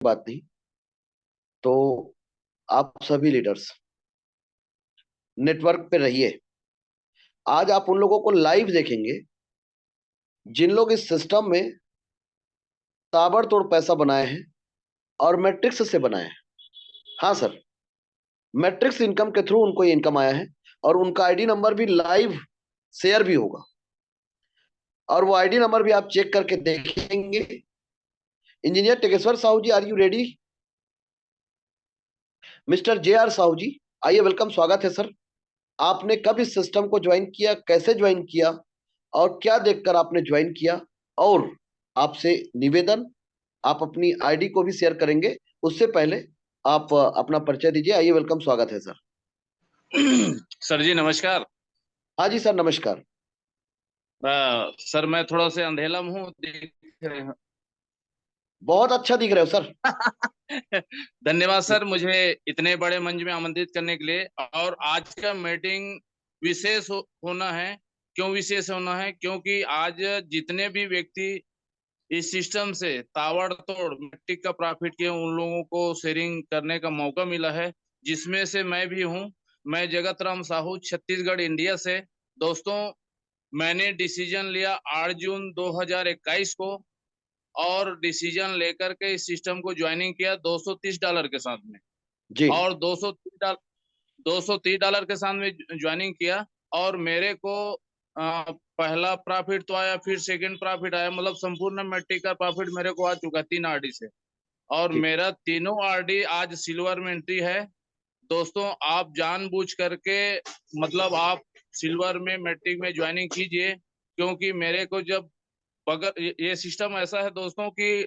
बात नहीं। तो आप सभी लीडर्स नेटवर्क पे रहिए। आज आप उन लोगों को लाइव देखेंगे जिन लोग इस सिस्टम में ताबड़तोड़ पैसा बनाए हैं और मैट्रिक्स से बनाए हैं। हाँ सर, मैट्रिक्स इनकम के थ्रू उनको ये इनकम आया है और उनका आईडी नंबर भी लाइव शेयर भी होगा और वो आईडी नंबर भी आप चेक करके देखेंगे। Engineer Tekeshwar Sahu ji, are you ready? Mister J R Sahu ji, आइए, वेलकम, स्वागत है सर। आपने कब इस सिस्टम को ज्वाइन किया, कैसे ज्वाइन किया और क्या देखकर आपने ज्वाइन किया? और आपसे निवेदन, आप अपनी आईडी को भी शेयर करेंगे, उससे पहले आप अपना परिचय दीजिए। आइए, वेलकम, स्वागत है सर। सर जी नमस्कार। हाँ जी सर, नमस्कार। सर मैं थोड़ा से अंधेला में हूँ, दिख रहे हैं। बहुत अच्छा दिख रहे हो सर। धन्यवाद सर, मुझे इतने बड़े मंच में आमंत्रित करने के लिए। और आज का मीटिंग विशेष होना है। क्यों विशेष होना है? क्योंकि आज जितने भी व्यक्ति इस सिस्टम से ताबड़तोड़ मिट्टी का प्रॉफिट किए, उन लोगों को शेयरिंग करने का मौका मिला है, जिसमें से मैं भी हूँ। मैं जगत राम साहू, छत्तीसगढ़, इंडिया से। दोस्तों, मैंने डिसीजन लिया 8 जून 2021 को, और डिसीजन लेकर के इस सिस्टम को ज्वाइनिंग किया $230 के साथ में। जी और $230 के साथ में ज्वाइनिंग किया। और मेरे को पहला प्रॉफिट तो आया, फिर सेकंड प्रॉफिट आया, मतलब संपूर्ण मैट्रिक का प्रॉफिट मेरे को आ चुका 3 आरडी से। और जी। मेरा तीनों आरडी आज सिल्वर में एंट्री है। दोस्तों, आप जानबूझ करके, मतलब आप सिल्वर में मैट्रिक में ज्वाइनिंग कीजिए। क्योंकि मेरे को जब बगैर ये सिस्टम ऐसा है दोस्तों कि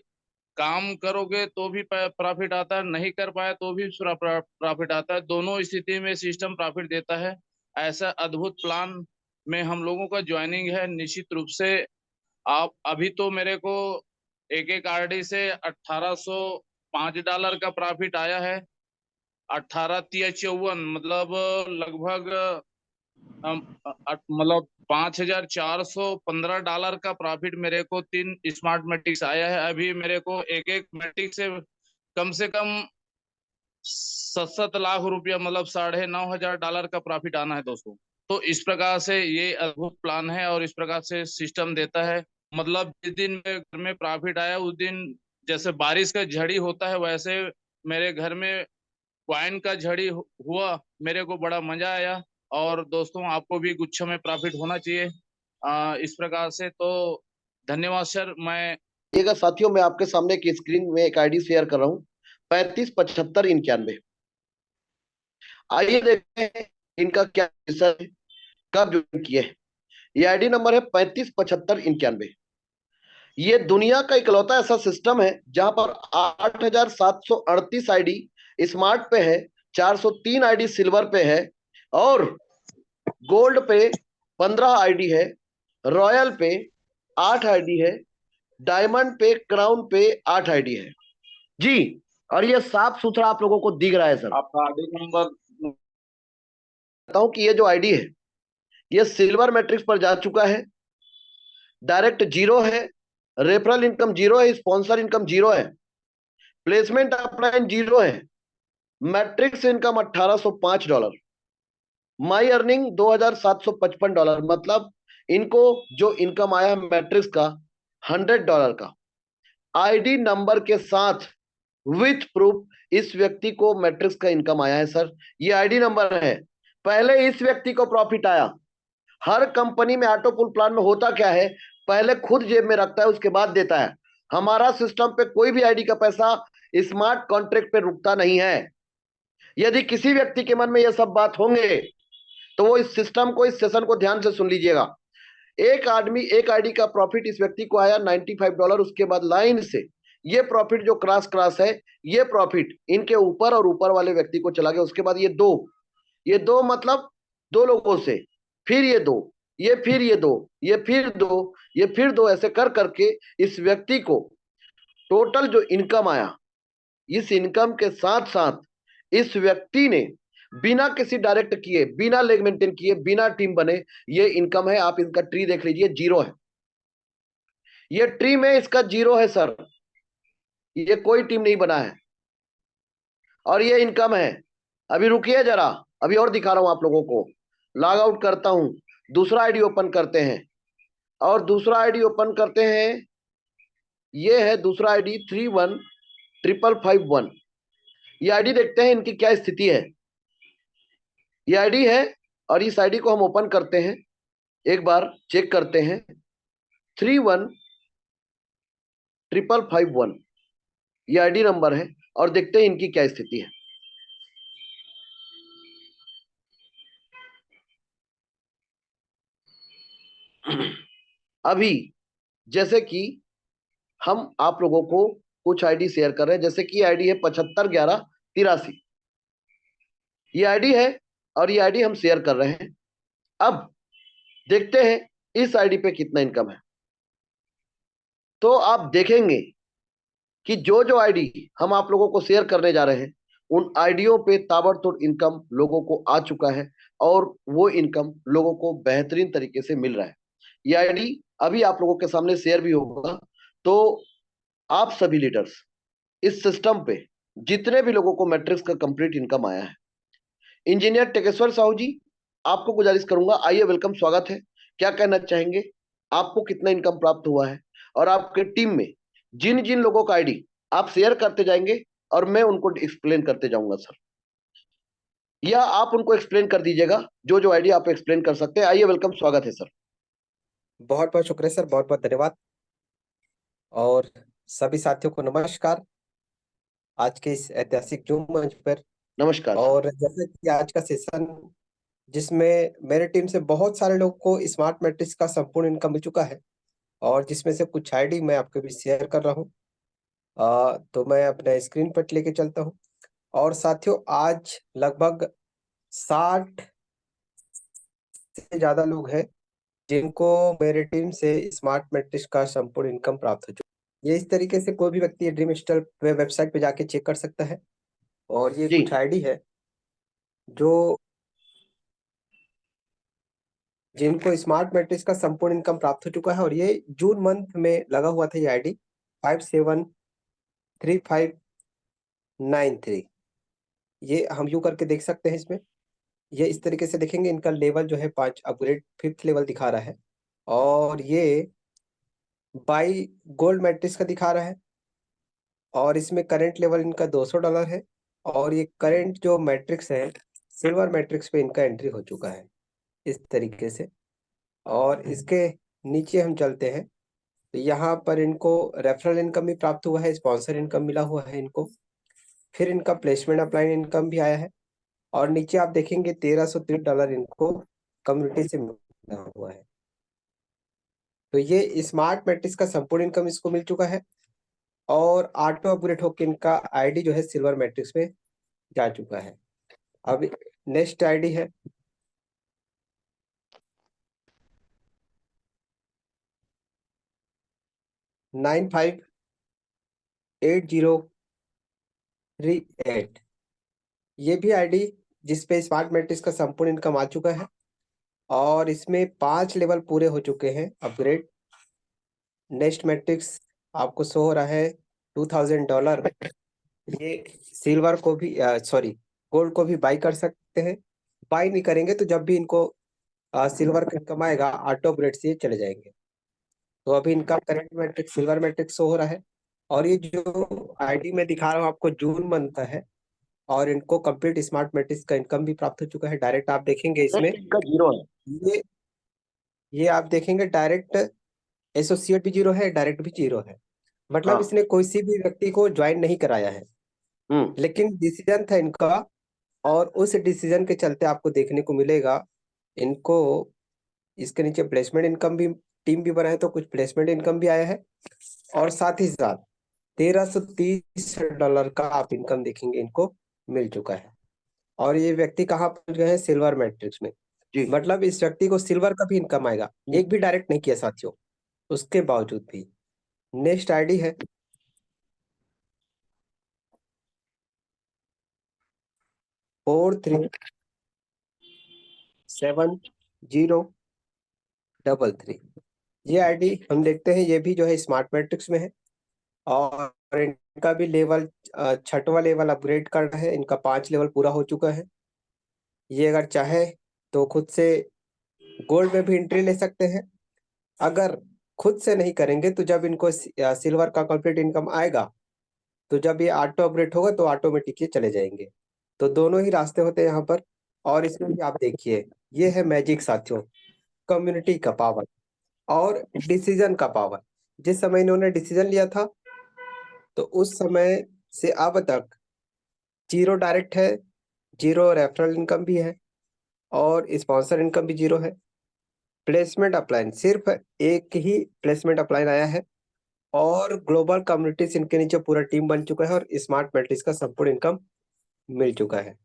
काम करोगे तो भी प्रॉफिट आता है, नहीं कर पाए तो भी प्रॉफिट आता है। दोनों स्थिति में सिस्टम प्रॉफिट देता है। ऐसा अद्भुत प्लान में हम लोगों का ज्वाइनिंग है। निश्चित रूप से आप अभी तो मेरे को एक एक आरडी से $1805 का प्रॉफिट आया है। 18 तिया 54, मतलब लगभग मतलब $5415 का प्रॉफिट मेरे को 3 स्मार्ट मैट्रिक्स आया है। अभी मेरे को एक एक मैट्रिक से कम 7-7 लाख रुपया, मतलब $9,500 का प्रॉफिट आना है दोस्तों। तो इस प्रकार से ये अद्भुत प्लान है और इस प्रकार से सिस्टम देता है। मतलब जिस दिन मेरे घर में प्रॉफिट आया, उस दिन जैसे बारिश का झड़ी होता है, वैसे मेरे घर में क्वाइन का झड़ी हुआ। मेरे को बड़ा मजा आया। और दोस्तों, आपको भी गुच्छा में प्रॉफिट होना चाहिए। इस प्रकार से तो धन्यवाद सर। मैं देखिएगा साथियों, मैं आपके सामने की स्क्रीन में एक आईडी शेयर कर रहा हूँ, 357591। आइए देखते हैं इनका क्या है, कब ज्वाइन किए हैं। ये आईडी नंबर है 357591। ये दुनिया का इकलौता ऐसा सिस्टम है जहां पर 8738 आईडी स्मार्ट पे है, 403 आईडी सिल्वर पे है और गोल्ड पे 15 आईडी है, रॉयल पे 8 आईडी है, डायमंड पे, क्राउन पे 8 आईडी है जी। और ये साफ सुथरा आप लोगों को दिख रहा है सर। आपका आईडी नंबर। बताता हूं कि ये जो आईडी है ये सिल्वर मैट्रिक्स पर जा चुका है, डायरेक्ट जीरो है, रेफरल इनकम जीरो है, स्पॉन्सर इनकम जीरो है, प्लेसमेंट अपलाइन जीरो है, मैट्रिक्स इनकम $1805, माई अर्निंग $2755, मतलब इनको जो इनकम आया मैट्रिक्स का $100 का, आईडी नंबर के साथ विथ प्रूफ इस व्यक्ति को मैट्रिक्स का इनकम आया है सर। ये आईडी नंबर है। पहले इस व्यक्ति को प्रॉफिट आया। हर कंपनी में ऑटो पुल प्लान में होता क्या है, पहले खुद जेब में रखता है, उसके बाद देता है। हमारा सिस्टम पे कोई भी आईडी का पैसा स्मार्ट कॉन्ट्रैक्ट पे रुकता नहीं है। यदि किसी व्यक्ति के मन में यह सब बात होंगे तो वो इस सिस्टम को, इस सेशन को ध्यान से सुन लीजिएगा। एक आदमी, एक आईडी का प्रॉफिट इस व्यक्ति को आया $95। उसके बाद लाइन से ये प्रॉफिट जो क्रॉस क्रॉस है, ये प्रॉफिट इनके ऊपर और ऊपर वाले व्यक्ति को चला गया। उसके बाद ये दो मतलब दो लोगों से, फिर ये दो, ये फिर ये दो, ये फिर दो, ये फिर दो, ऐसे कर करके इस व्यक्ति को टोटल जो इनकम आया, इस इनकम के साथ साथ इस व्यक्ति ने बिना किसी डायरेक्ट किए, बिना लेग मेंटेन किए, बिना टीम बने, ये इनकम है। आप इनका ट्री देख लीजिए, जीरो है। ये ट्री में इसका जीरो है सर। ये कोई टीम नहीं बना है, और ये इनकम है। अभी रुकिए जरा, अभी और दिखा रहा हूं आप लोगों को। लॉग आउट करता हूं, दूसरा आईडी ओपन करते हैं, और दूसरा आईडी ओपन करते हैं। ये है दूसरा आईडी 315551। ये आईडी देखते हैं इनकी क्या स्थिति है। ये आईडी है, और इस आईडी को हम ओपन करते हैं, एक बार चेक करते हैं। 315551 ये आईडी नंबर है, और देखते हैं इनकी क्या स्थिति है। अभी जैसे कि हम आप लोगों को कुछ आईडी शेयर कर रहे हैं, जैसे कि आईडी है 751183। ये आईडी है, और ये आईडी हम शेयर कर रहे हैं। अब देखते हैं इस आईडी पे कितना इनकम है। तो आप देखेंगे कि जो जो आईडी हम आप लोगों को शेयर करने जा रहे हैं, उन आईडियों पे ताबड़तोड़ इनकम लोगों को आ चुका है, और वो इनकम लोगों को बेहतरीन तरीके से मिल रहा है। ये आईडी अभी आप लोगों के सामने शेयर भी होगा। तो आप सभी लीडर्स, इस सिस्टम पे जितने भी लोगों को मैट्रिक्स का कंप्लीट इनकम आया है, इंजीनियर टेकेश्वर साहू जी, आपको गुजारिश करूंगा, आइए, वेलकम, स्वागत है। क्या कहना चाहेंगे, आपको कितना इनकम प्राप्त हुआ है, और आपके टीम में जिन जिन लोगों का आईडी आप शेयर करते जाएंगे, और मैं उनको एक्सप्लेन करते जाऊंगा सर, या आप उनको एक्सप्लेन कर दीजिएगा जो जो आईडी आप एक्सप्लेन कर सकते हैं। आइए, वेलकम, स्वागत है सर। बहुत बहुत शुक्रिया सर, बहुत बहुत धन्यवाद। और सभी साथियों को नमस्कार आज के इस ऐतिहासिक जूम मंच पर। नमस्कार सर। और जैसे कि आज का सेशन जिसमें मेरे टीम से बहुत सारे लोगों को स्मार्ट मैट्रिक्स का संपूर्ण इनकम मिल चुका है, और जिसमें से कुछ आईडी मैं आपके बीच शेयर कर रहा हूँ। तो मैं अपने स्क्रीन पर लेके चलता हूँ। और साथियों, आज लगभग 60 से ज्यादा लोग हैं जिनको मेरे टीम से स्मार्ट मैट्रिक्स का संपूर्ण इनकम प्राप्त हो चुका। ये इस तरीके से कोई भी व्यक्ति ड्रीम स्टार वेबसाइट पे जाके चेक कर सकता है। और ये जी। कुछ आईडी है जो जिनको स्मार्ट मैट्रिक्स का संपूर्ण इनकम प्राप्त हो चुका है, और ये जून मंथ में लगा हुआ था। ये आईडी 573593, ये हम यू करके देख सकते हैं। इसमें ये इस तरीके से देखेंगे, इनका लेवल जो है 5 अपग्रेड 5th लेवल दिखा रहा है, और ये बाई गोल्ड मैट्रिक्स का दिखा रहा है, और इसमें करंट लेवल इनका $200 है। और ये करंट जो मैट्रिक्स है, सिल्वर मैट्रिक्स पे इनका एंट्री हो चुका है इस तरीके से। और इसके नीचे हम चलते हैं, तो यहाँ पर इनको रेफरल इनकम भी प्राप्त हुआ है, स्पॉन्सर इनकम मिला हुआ है इनको, फिर इनका प्लेसमेंट अप्लाइन इनकम भी आया है। और नीचे आप देखेंगे $1330 इनको कम्युनिटी से मिला हुआ है। तो ये स्मार्ट मैट्रिक्स का संपूर्ण इनकम इसको मिल चुका है, और ऑटो अपग्रेड होकर इनका आईडी जो है सिल्वर मैट्रिक्स में जा चुका है। अब नेक्स्ट आईडी है 958038। ये भी आईडी जिसपे स्मार्ट मैट्रिक्स का संपूर्ण इनकम आ चुका है, और इसमें 5 लेवल पूरे हो चुके हैं अपग्रेड। नेक्स्ट मैट्रिक्स आपको शो हो रहा है $2000। ये सिल्वर को भी सॉरी गोल्ड को भी बाई कर सकते हैं। बाई नहीं करेंगे तो जब भी इनको सिल्वर का इनकम आएगा, ऑटो अपग्रेड से ये चले जाएंगे। तो अभी इनका current matrix silver matrix show हो रहा है। और ये जो आईडी में दिखा रहा हूँ आपको जून मंथ का है, और इनको कंप्लीट स्मार्ट मैट्रिक्स का इनकम भी प्राप्त हो चुका है। डायरेक्ट आप देखेंगे इसमें इनका जीरो है। ये आप देखेंगे डायरेक्ट एसोसिएट भी जीरो है, डायरेक्ट भी जीरो है। मतलब हाँ। इसने कोई सी भी व्यक्ति को ज्वाइन नहीं कराया है, लेकिन डिसीजन था इनका, और उस डिसीजन के चलते आपको देखने को मिलेगा इनको इसके नीचे प्लेसमेंट इनकम भी, टीम भी बनाए तो कुछ प्लेसमेंट इनकम भी आया है। और साथ ही साथ $1330 का आप इनकम देखेंगे इनको मिल चुका है। और ये व्यक्ति कहाँ पहुंच गए हैं? सिल्वर मैट्रिक्स में। जी। मतलब इस व्यक्ति को सिल्वर का भी इनकम आएगा। एक भी डायरेक्ट नहीं किया साथियों, उसके बावजूद भी। नेक्स्ट आईडी है 437033। ये आईडी हम देखते हैं, ये भी जो है स्मार्ट मैट्रिक्स में है, और इनका भी लेवल 6वां लेवल अपग्रेड करना है। इनका 5 लेवल पूरा हो चुका है। ये अगर चाहे तो खुद से गोल्ड में भी एंट्री ले सकते हैं। अगर खुद से नहीं करेंगे तो जब इनको सिल्वर का कंप्लीट इनकम आएगा, तो जब ये ऑटो अपग्रेड होगा तो ऑटोमेटिक ये चले जाएंगे। तो दोनों ही रास्ते होते हैं यहाँ पर। और इसमें भी आप देखिए, ये है मैजिक साथियों, कम्युनिटी का पावर और डिसीजन का पावर। जिस समय इन्होंने डिसीजन लिया था, तो उस समय से अब तक 0 डायरेक्ट है, 0 रेफरल इनकम भी है और स्पॉन्सर इनकम भी 0 है। प्लेसमेंट अपलाइन सिर्फ एक ही प्लेसमेंट अपलाइन आया है और ग्लोबल कम्युनिटीज इनके नीचे पूरा टीम बन चुका है और स्मार्ट मैट्रिक्स का संपूर्ण इनकम मिल चुका है।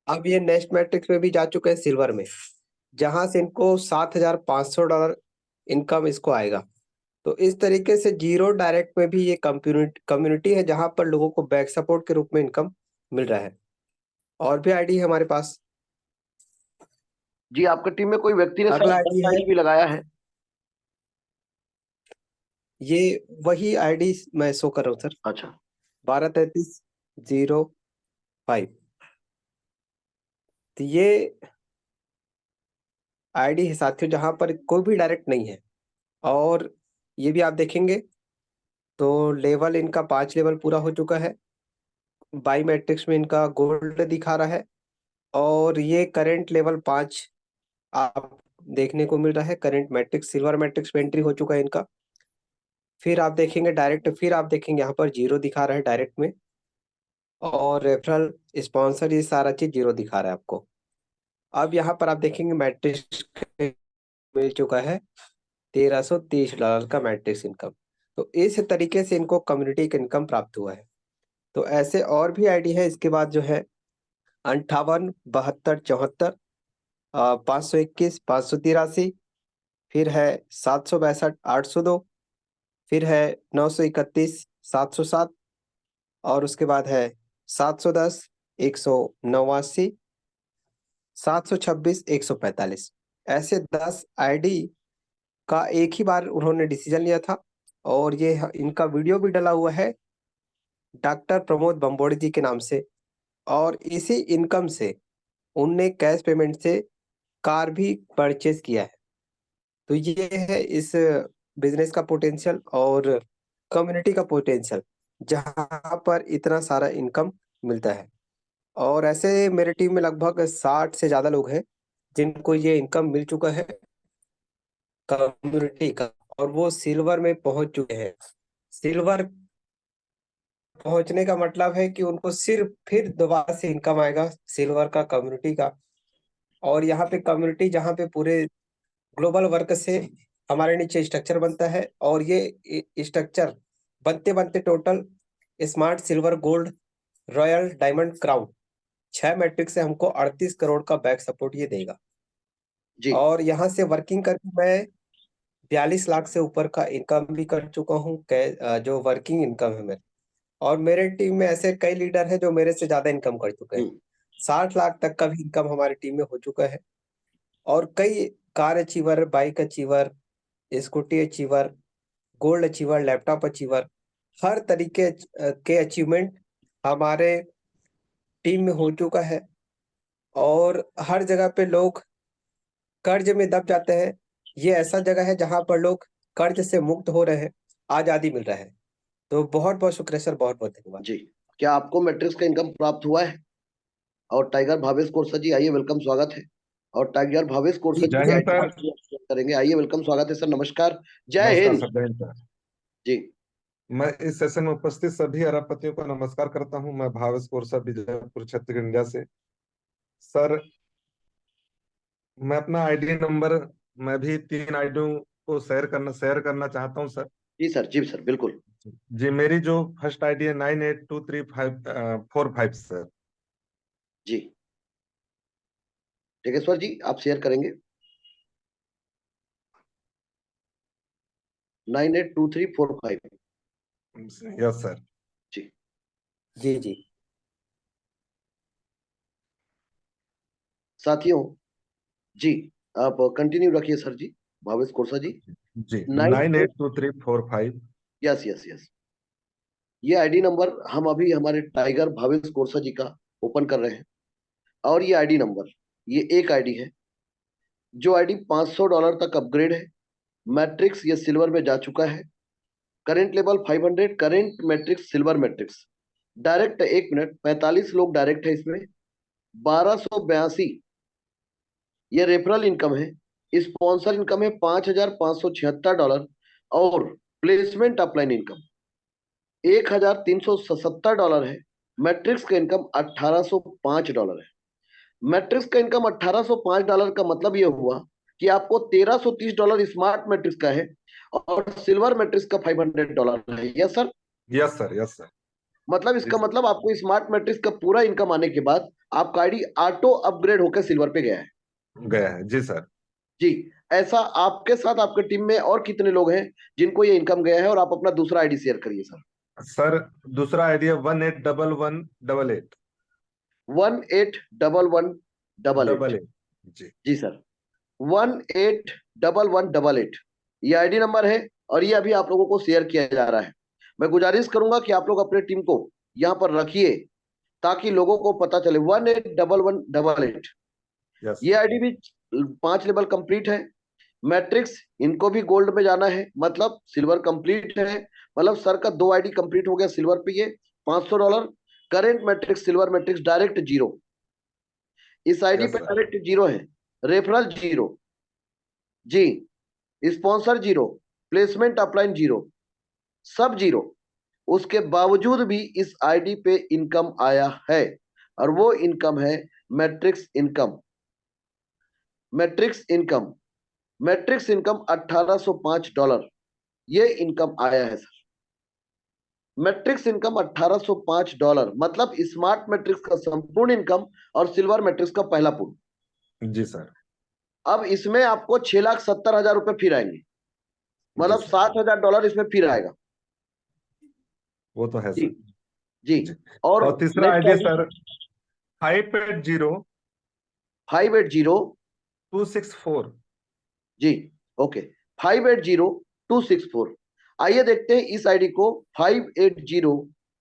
अब ये नेक्स्ट मैट्रिक्स में भी जा चुके हैं सिल्वर में, जहां से इनको $7,500 इनकम इसको आएगा। तो इस तरीके से 0 डायरेक्ट में भी ये कम्युनिटी है जहां पर लोगों को बैक सपोर्ट के रूप में इनकम मिल रहा है। और भी आईडी है हमारे पास। जी, आपकी टीम में कोई व्यक्ति ने अगला आईडी है, आईडी भी लगाया है। ये वही आईडी मैं शो कर रहा हूँ सर, अच्छा, 123305। तो ये आईडी है साथियों जहां पर कोई भी डायरेक्ट नहीं है। और ये भी आप देखेंगे तो लेवल इनका 5 लेवल पूरा हो चुका है। बाई मैट्रिक्स में इनका गोल्ड दिखा रहा है और ये करंट लेवल 5 आप देखने को मिल रहा है। करंट मैट्रिक्स सिल्वर मैट्रिक्स में एंट्री हो चुका है इनका। फिर आप देखेंगे डायरेक्ट, फिर आप देखेंगे यहाँ पर 0 दिखा रहा है डायरेक्ट में, और रेफरल स्पॉन्सर ये सारा चीज 0 दिखा रहा है आपको। अब यहाँ पर आप देखेंगे मैट्रिक्स मिल चुका है $1,330 का मैट्रिक्स इनकम। तो इस तरीके से इनको कम्युनिटी का इनकम प्राप्त हुआ है। तो ऐसे और भी आईडी है। इसके बाद जो है 58 72 74 521 583, फिर है 762 802, फिर है 931 707, और उसके बाद है 710 189 726 145। ऐसे 10 आईडी का एक ही बार उन्होंने डिसीजन लिया था। और ये इनका वीडियो भी डला हुआ है डॉक्टर प्रमोद बम्बोड़ी जी के नाम से। और इसी इनकम से उनने कैश पेमेंट से कार भी परचेज किया है। तो ये है इस बिजनेस का पोटेंशियल और कम्युनिटी का पोटेंशियल, जहां पर इतना सारा इनकम मिलता है। और ऐसे मेरे टीम में लगभग 60 से ज्यादा लोग हैं जिनको ये इनकम मिल चुका है कम्युनिटी का, और वो सिल्वर में पहुंच चुके हैं। सिल्वर पहुंचने का मतलब है कि उनको सिर्फ फिर दोबारा से इनकम आएगा सिल्वर का, कम्युनिटी का। और यहाँ पे कम्युनिटी जहाँ पे पूरे ग्लोबल वर्क से हमारे नीचे स्ट्रक्चर बनता है, और ये स्ट्रक्चर बनते बनते total smart silver gold royal diamond crown 6 metric से हमको 38 करोड़ का बैक सपोर्ट ये देगा। जी, और यहाँ से वर्किंग करके मैं 42 लाख से ऊपर का इनकम भी कर चुका हूँ, जो वर्किंग इनकम है मेरे। और मेरे टीम में ऐसे कई लीडर हैं जो मेरे से ज्यादा इनकम कर चुके हैं। 60 लाख तक का भी इनकम हमारी टीम में हो चुका है। और कई car achiever, bike achiever, scooty achiever, gold achiever, laptop achiever, हर तरीके के अचीवमेंट हमारे टीम में हो चुका है। और हर जगह पे लोग कर्ज में दब जाते हैं। ये ऐसा जगह है जहां पर लोग कर्ज से मुक्त हो रहे हैं, आजादी मिल रहा है। तो बहुत बहुत शुक्रिया सर, बहुत बहुत धन्यवाद। जी। क्या आपको मैट्रिक्स का इनकम प्राप्त हुआ है? और टाइगर भावेश कोरसा जी, आइए, वेलकम, स्वागत है। और टाइगर भावेश कोरसा जी जी जय हिंद सर। करेंगे, आइए, वेलकुम, स्वागत है सर, नमस्कार, जय नमस्कार हिंद सर, जय हिंद सर। जी। मैं इस सेशन में उपस्थित सभी अरबपतियों को नमस्कार करता हूं। मैं भावेश कोरसा, विजयपुर, छत्तीसगढ़, इंडिया से। सर, मैं अपना आईडी नंबर, मैं भी 3 आईडियों को शेयर करना चाहता हूं सर। जी सर, बिल्कुल। जी, मेरी जो फर्स्ट आईडी है 982345 सर। जी, टेकेश्वर जी, आप शेयर करेंगे? 982345। Yes sir. जी जी जी साथियों, जी, आप कंटिन्यू रखिए सर जी, भावेश कोरसा जी। जी, 9। 982345। Yes yes yes. ये आईडी नंबर हम अभी हमारे टाइगर भावेश कोरसा जी का ओपन कर रहे हैं। और ये आईडी नंबर, ये एक आईडी है जो आईडी $500 तक अपग्रेड है। मैट्रिक्स ये सिल्वर में जा चुका है। Current level 500, current matrix silver matrix. Direct 1 minute 45 लोग डायरेक्ट है इसमें। 1282 ये रेफरल इनकम है। स्पॉन्सर इनकम है $5576 और प्लेसमेंट अपलाइन इनकम $1377 है। मैट्रिक्स का इनकम $1805 है। मैट्रिक्स का इनकम $1805 का मतलब यह हुआ कि आपको $1330 स्मार्ट मैट्रिक्स का है और सिल्वर मैट्रिक्स का $500 है। Yes sir. Yes sir, yes sir. मतलब इसका मतलब आपको स्मार्ट मैट्रिक्स का पूरा इनकम आने के बाद आपका आईडी ऑटो अपग्रेड होकर सिल्वर पे गया है। गया है जी सर। जी। ऐसा आपके साथ आपके टीम में और कितने लोग हैं जिनको ये इनकम गया है? और आप अपना दूसरा आईडी शेयर करिए सर। सर दूसरा आइडिया 181188। 181188। जी जी सर, 181188 ये आईडी नंबर है और ये अभी आप लोगों को शेयर किया जा रहा है। मैं गुजारिश करूंगा कि आप लोग अपने टीम को यहाँ पर रखिए ताकि लोगों को पता चले। 181188 यस ये आईडी भी 5 लेवल कंप्लीट है। मैट्रिक्स इनको भी गोल्ड में जाना है, मतलब सिल्वर कंप्लीट है। मतलब सर का 2 आईडी कंप्लीट हो गया सिल्वर पे, ये $500। Current matrix silver matrix direct zero. इस आईडी यस पे सर। डायरेक्ट जीरो है। रेफरल जीरो जी, sponsor zero, placement upline zero, सब जीरो। उसके बावजूद भी इस आईडी पे इनकम आया है और वो इनकम है matrix income. Matrix income, matrix income $1805 ये इनकम आया है सर। मैट्रिक्स इनकम $1805 मतलब स्मार्ट मैट्रिक्स का संपूर्ण इनकम और सिल्वर मैट्रिक्स का पहला पूल। जी सर। अब इसमें आपको $6,70,000 फिर आएंगे, मतलब जी सर। $60,000 इसमें फिर आएगा। वो तो है जी सर। जी। जी। और और तीसरा नेक्स्ट आइडिया आईडी सर 580 580 264। जी, ओके, 580 264। आइए देखते हैं इस आईडी को। 580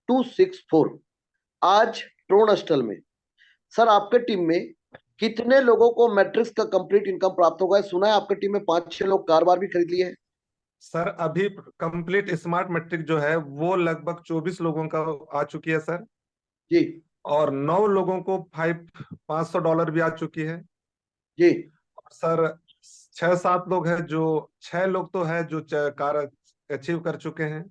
264 आज ट्रोन स्टल में सर आपके टीम में कितने लोगों को मैट्रिक्स का कंप्लीट इनकम प्राप्त होगा? सुना है आपके टीम में 5-6 लोग कार बार भी खरीद लिए हैं। सर अभी कंप्लीट स्मार्ट मैट्रिक जो है वो लगभग 24 लोगों का आ चुकी है सर। जी और 9 लोगों को $500 भी आ चुकी है। जी सर 6-7 लोग हैं जो 6 लोग तो है जो कार अचीव कर चुके हैं।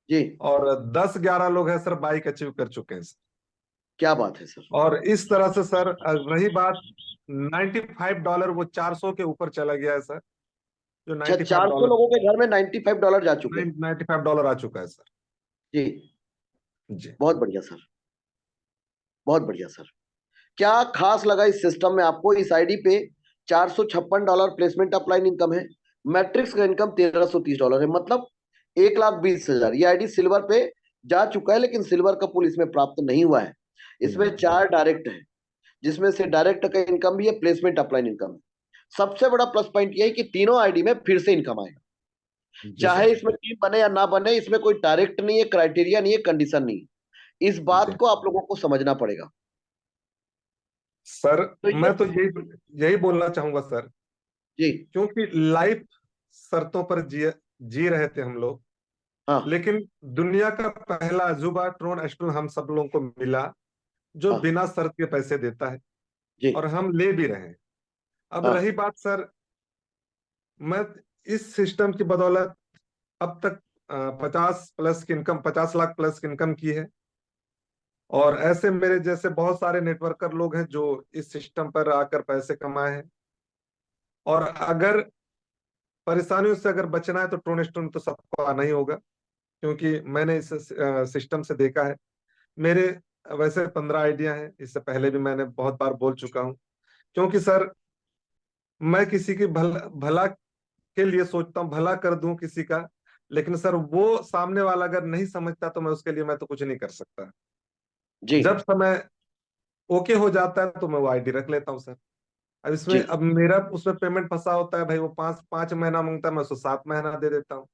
जी, और 10-11 लोग हैं सर बाइक अचीव कर चुके हैं सर। क्या बात है सर। और इस तरह से सर रही बात $95, वो 400 के ऊपर चला गया है सर। जो अच्छा, 400 $95, लोगों के घर में $95 जा चुके हैं। $95 आ चुका है सर। जी, जी बहुत बढ़िया सर, बहुत बढ़िया सर। क्या खास लगा इस सिस्टम में आपको? इस आईडी पे $456 प्लेसमेंट अपलाइन इनकम है। मैट्रिक्स का इनकम $1330 है, मतलब 1,20,000। ये आईडी सिल्वर पे जा चुका है लेकिन सिल्वर का पुल इसमें प्राप्त नहीं हुआ है। इसमें 4 डायरेक्ट है जिसमें से डायरेक्ट का इनकम भी है, प्लेसमेंट अपलाइन इनकम है। सबसे बड़ा प्लस पॉइंट यह है कि तीनों आईडी में फिर से इनकम आएगा, जी चाहे सर। इसमें टीम बने या ना बने। इसमें कोई डायरेक्ट नहीं है, क्राइटेरिया नहीं है, कंडीशन नहीं है। इस बात जी को आप लोगों को समझना पड़ेगा। सर तो मैं ये तो यही यही बोलना चाहूंगा सर, जी क्योंकि लाइफ शर्तों पर जी रहे थे हम लोग। हाँ लेकिन दुनिया का पहला अजूबा ट्रोन एस्ट्रोन हम सब लोगों को मिला जो हाँ बिना शर्त के पैसे देता है, जी और हम ले भी रहे हैं। अब हाँ रही बात सर, मैं इस सिस्टम की बदौलत अब तक 50 लाख प्लस की इनकम की है। और ऐसे मेरे जैसे बहुत सारे नेटवर्कर लोग हैं जो इस सिस्टम पर आकर पैसे कमाए हैं। और अगर परेशानियों से अगर बचना है तो ट्रोन स्टोन तो सबको आना ही होगा, क्योंकि मैंने इस सिस्टम से देखा है। मेरे वैसे 15 आइडिया हैं, इससे पहले भी मैंने बहुत बार बोल चुका हूँ। क्योंकि सर मैं किसी की भला के लिए सोचता हूँ, भला कर दूं किसी का। लेकिन सर वो सामने वाला अगर नहीं समझता तो मैं उसके लिए मैं तो कुछ नहीं कर सकता। जी जब समय ओके हो जाता है तो मैं वो आईडी रख लेता हूँ सर। अब इसमें जी अब मेरा उसमें पेमेंट फंसा होता है भाई, वो 5 महीना मांगता है, मैं उसको 7 महीना दे देता हूँ।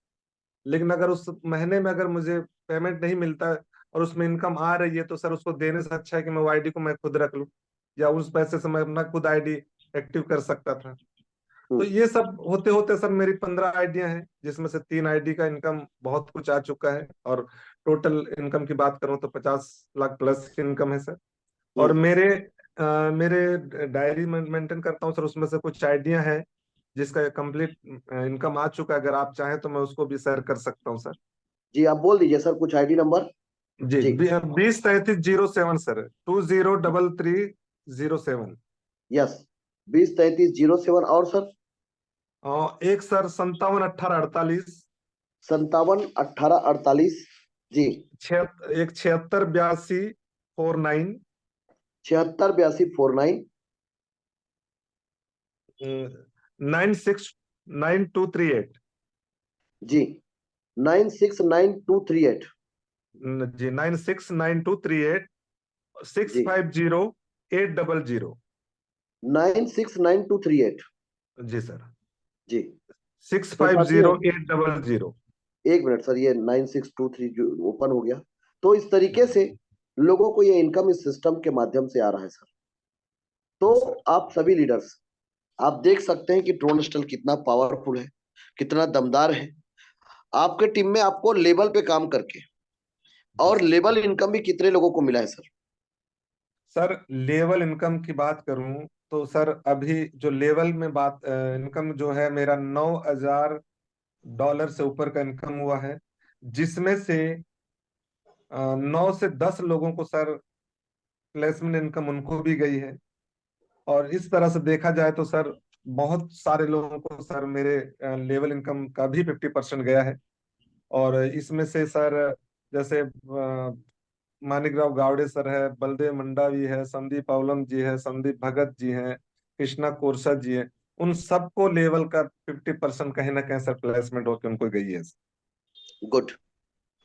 लेकिन अगर उस महीने में अगर मुझे पेमेंट नहीं मिलता है और उसमें इनकम आ रही है, तो सर उसको देने से अच्छा है कि मैं वो आईडी को मैं खुद रख लूं, या उस पैसे से मैं अपना खुद आईडी एक्टिव कर सकता था। तो ये सब होते होते सर मेरी 15 आइडिया हैं, जिसमें से 3 आईडी का इनकम बहुत कुछ आ चुका है, और टोटल इनकम की बात करूं तो 50 लाख प्लस की इनकम है सर। और मेरे डायरी में मेंटेन करता हूँ सर, उसमें से कुछ आइडिया है जिसका कंप्लीट इनकम आ चुका है। अगर आप चाहें तो मैं उसको भी शेयर कर सकता हूँ सर। जी आप बोल दीजिए सर कुछ आईडी नंबर। जी, जी 203307 सर, 203307। यस 203307 और सर और एक सर 571848, 571848। जी एक 768249, 768249 969238। जी 969238। जी 969238, सिक्स जी फाइव जीरो 800। 969238। जी सर, जी सिक्स तो फाइव साथियों जीरो 800। एक मिनट सर, ये 9623 ओपन हो गया। तो इस तरीके से लोगों को ये इनकम इस सिस्टम के माध्यम से आ रहा है सर। तो सर आप सभी लीडर्स आप देख सकते हैं कि ड्रोन स्टल कितना पावरफुल है, कितना दमदार है। आपके टीम में आपको लेवल पे काम करके जी और सर। लेवल इनकम भी कितने लोगों को मिला है सर? सर लेवल इनकम की बात करूं तो सर अभी जो लेवल में बात इनकम जो है, मेरा $9,000 से ऊपर का इनकम हुआ है, जिसमें से 9 से 10 लोगों को सर प्लेसमेंट इनकम उनको भी गई है। और इस तरह से देखा जाए तो सर बहुत सारे लोगों को सर मेरे लेवल इनकम का भी 50% गया है। और इसमें से सर जैसे मानिकराव गावड़े सर है, बलदेव मंडावी है, संदीप अवलम जी है, संदीप भगत जी हैं, कृष्णा कोरसा जी है, उन सबको लेवल का 50% कहीं ना कहीं सर प्लेसमेंट होकर उनको गई है। गुड,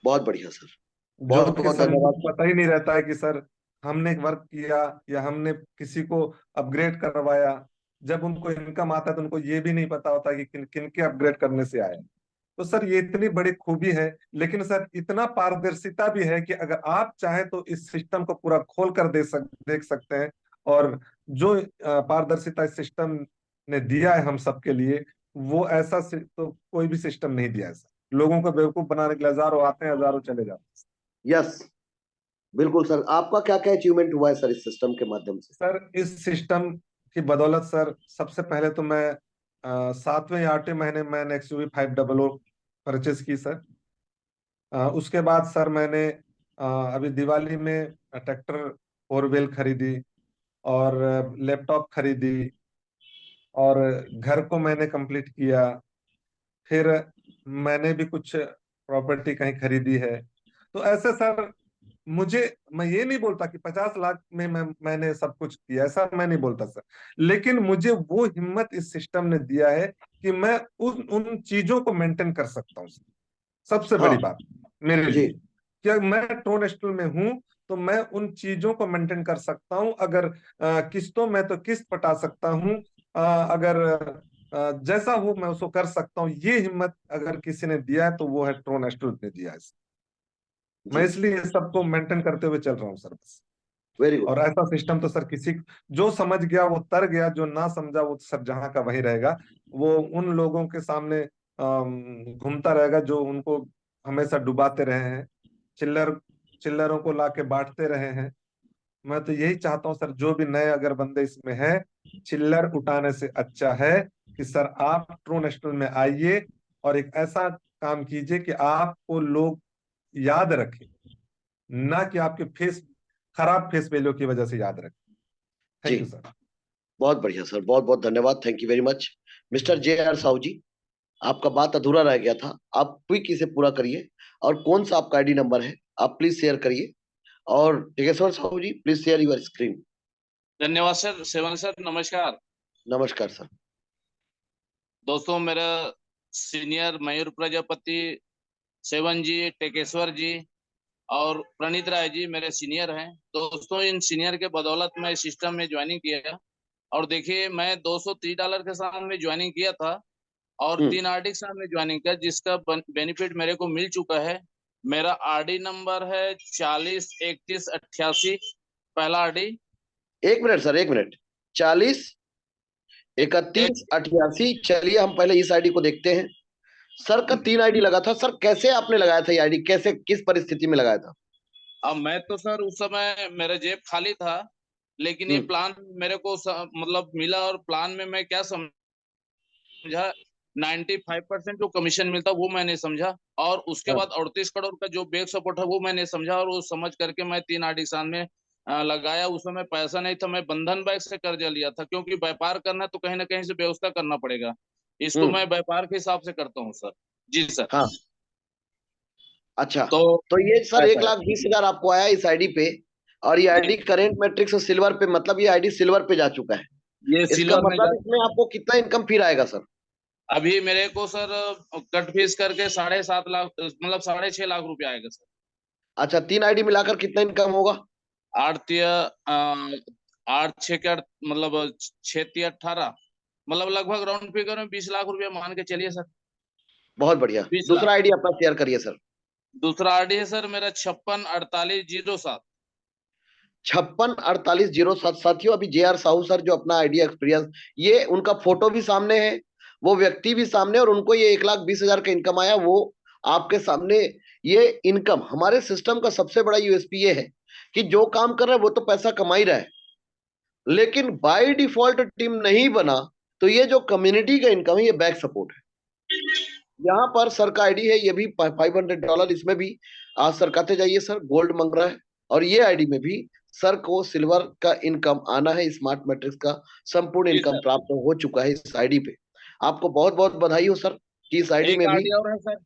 बहुत बढ़िया सर, जो बहुत कि बहुत सर इनको धन्यवाद सर। पता ही नहीं रहता है कि सर हमने वर्क किया या हमने किसी को अपग्रेड करवाया। जब उनको इनकम आता है तो उनको ये भी नहीं पता होता कि किन किन के अपग्रेड करने से आया। तो सर ये इतनी बड़ी खूबी है, लेकिन सर इतना पारदर्शिता भी है कि अगर आप चाहें तो इस सिस्टम को पूरा खोल कर देख सकते हैं। और जो पारदर्शिता इस सिस्टम ने दिया है हम सबके लिए, वो ऐसा तो कोई भी सिस्टम नहीं दिया है सर। लोगों को बेवकूफ बनाने के लिए हजारों आते हैं, हजारों चले जाते हैं। यस बिल्कुल सर, आपका क्या क्या अचीवमेंट हुआ है सर इस सिस्टम के माध्यम से? सर इस सिस्टम की बदौलत सर सबसे पहले तो मैं 7वें या 8वें महीने मैंने XUV 500 परचेस की सर। उसके बाद सर मैंने अभी दिवाली में ट्रैक्टर 4 व्हील खरीदी, और लैपटॉप खरीदी, और घर को मैंने कंप्लीट किया। फिर मैंने भी कुछ प्रॉपर्टी कहीं खरीदी है। तो ऐसे सर मुझे, मैं ये नहीं बोलता कि 50 लाख में मैंने सब कुछ किया, ऐसा मैं नहीं बोलता सर। लेकिन मुझे वो हिम्मत इस सिस्टम ने दिया है कि मैं उन उन चीजों को मेंटेन कर सकता हूँ। सबसे हाँ बड़ी बात मेरे जी लिए, कि मैं ट्रोन स्टूल में हूं तो मैं उन चीजों को मेंटेन कर सकता हूं। अगर किस्तों में तो किस्त पटा सकता हूं, अगर जैसा हो मैं उसको कर सकता हूँ। ये हिम्मत अगर किसी ने दिया है तो वो है ट्रोन स्टूल ने दिया है। मैं जी इसलिए सबको मेंटेन करते हुए चल रहा हूँ सर बस। Very good. और ऐसा सिस्टम तो सर किसी, जो समझ गया वो तर गया, जो ना समझा वो सर जहाँ का वही रहेगा। वो उन लोगों के सामने घूमता रहेगा जो उनको हमेशा डुबाते रहे हैं, चिल्लर चिल्लरों को लाके बांटते रहे हैं। मैं तो यही चाहता हूँ सर, जो भी नए अगर बंदे इसमें है, चिल्लर उठाने से अच्छा है कि सर आप ट्रू नेशनल में आइए और एक ऐसा काम कीजिए कि आपको लोग याद रखें, ना कि आपके खराब फेस वैल्यू की वजह से याद रखें। जी थैंक यू सर। बहुत बढ़िया सर, बहुत बहुत धन्यवाद, thank you very much. Mister JR Sahu ji, आपका बात अधूरा रह गया था, आप क्विक इसे पूरा करिए। और कौन सा आपका आईडी नंबर है आप प्लीज शेयर करिए। और टेकेश्वर साहू जी प्लीज शेयर योर स्क्रीन। धन्यवाद सर। सेवन सर नमस्कार। नमस्कार सर। दोस्तों मेरा सीनियर मयूर प्रजापति, सेवन जी, टेकेश्वर जी और प्रणीत राय जी मेरे सीनियर हैं। दोस्तों इन सीनियर के बदौलत मैं इस सिस्टम में ज्वाइनिंग किया। और देखिए मैं $230 के साथ में ज्वाइनिंग किया था, और 3 आरडी के साथ में ज्वाइनिंग किया, जिसका बेनिफिट मेरे को मिल चुका है। मेरा आरडी नंबर है 403188, पहला आरडी। एक मिनट सर, एक मिनट। 403188, चलिए हम पहले इस आईडी को देखते हैं। सर का 3 आईडी लगा था। सर कैसे आपने लगाया था ये आईडी, कैसे, किस परिस्थिति में लगाया था? अब मैं तो सर उस समय मेरा जेब खाली था, लेकिन ये प्लान मेरे को मतलब मिला, और प्लान में मैं क्या समझा, 95% जो कमीशन मिलता वो मैंने समझा, और उसके बाद 38 करोड़ का जो बैक सपोर्ट है वो मैंने समझा, और वो समझ करके मैं 3 आरडी में लगाया। उस समय पैसा नहीं था, मैं बंधन बैंक से कर्जा लिया था, क्योंकि व्यापार करना है तो कहीं ना कहीं से व्यवस्था करना पड़ेगा। इसको मैं व्यापार के हिसाब से करता हूँ सर। जी सर। हाँ, अच्छा। तो तो ये सर ऐसा है। 1,20,000 आपको आया इस आईडी पे, और ये आईडी करेंट मैट्रिक्स और सिल्वर पे, मतलब ये आईडी सिल्वर पे जा चुका है। ये इसका सिल्वर में मतलब इसमें आपको कितना इनकम फिर आएगा सर? अभी मेरे को सर कट फीस करके 7.5 लाख, मतलब 6.5 लाख रुपए आएगा सर। अच्छा, 3 आईडी मिलाकर कितना इनकम होगा? 8 6 मतलब 6 3 18, मतलब लगभग राउंड फिगर में 20 लाख रुपया मान के चलिए सर। बहुत बढ़िया। 20 लाख। दूसरा आईडी अपना शेयर करिए सर। दूसरा आरडी है सर मेरा 564807। 564807। साथियों, अभी जे आर साहू सर जो अपना आइडिया एक्सपीरियंस, ये उनका फोटो भी सामने है, वो व्यक्ति भी सामने, और उनको ये 1,20,000 का इनकम आया, वो आपके सामने। ये इनकम हमारे सिस्टम का सबसे बड़ा यूएसपी ये है कि जो काम कर रहा है वो तो पैसा कमा ही रहा है, लेकिन बाय डिफॉल्ट टीम नहीं बना तो ये जो कम्युनिटी का इनकम है ये बैक सपोर्ट है। यहाँ पर सर का आईडी है, ये भी $500, इसमें भी आज सर कहते जाइए सर गोल्ड मांग रहा है, और ये आईडी में भी सर को सिल्वर का इनकम आना है। स्मार्ट मैट्रिक्स का संपूर्ण जी इनकम सर। प्राप्त हो चुका है इस आईडी पे। आपको बहुत बहुत बधाई हो सर कि इस आईडी एक में भी। आरडी और है सर।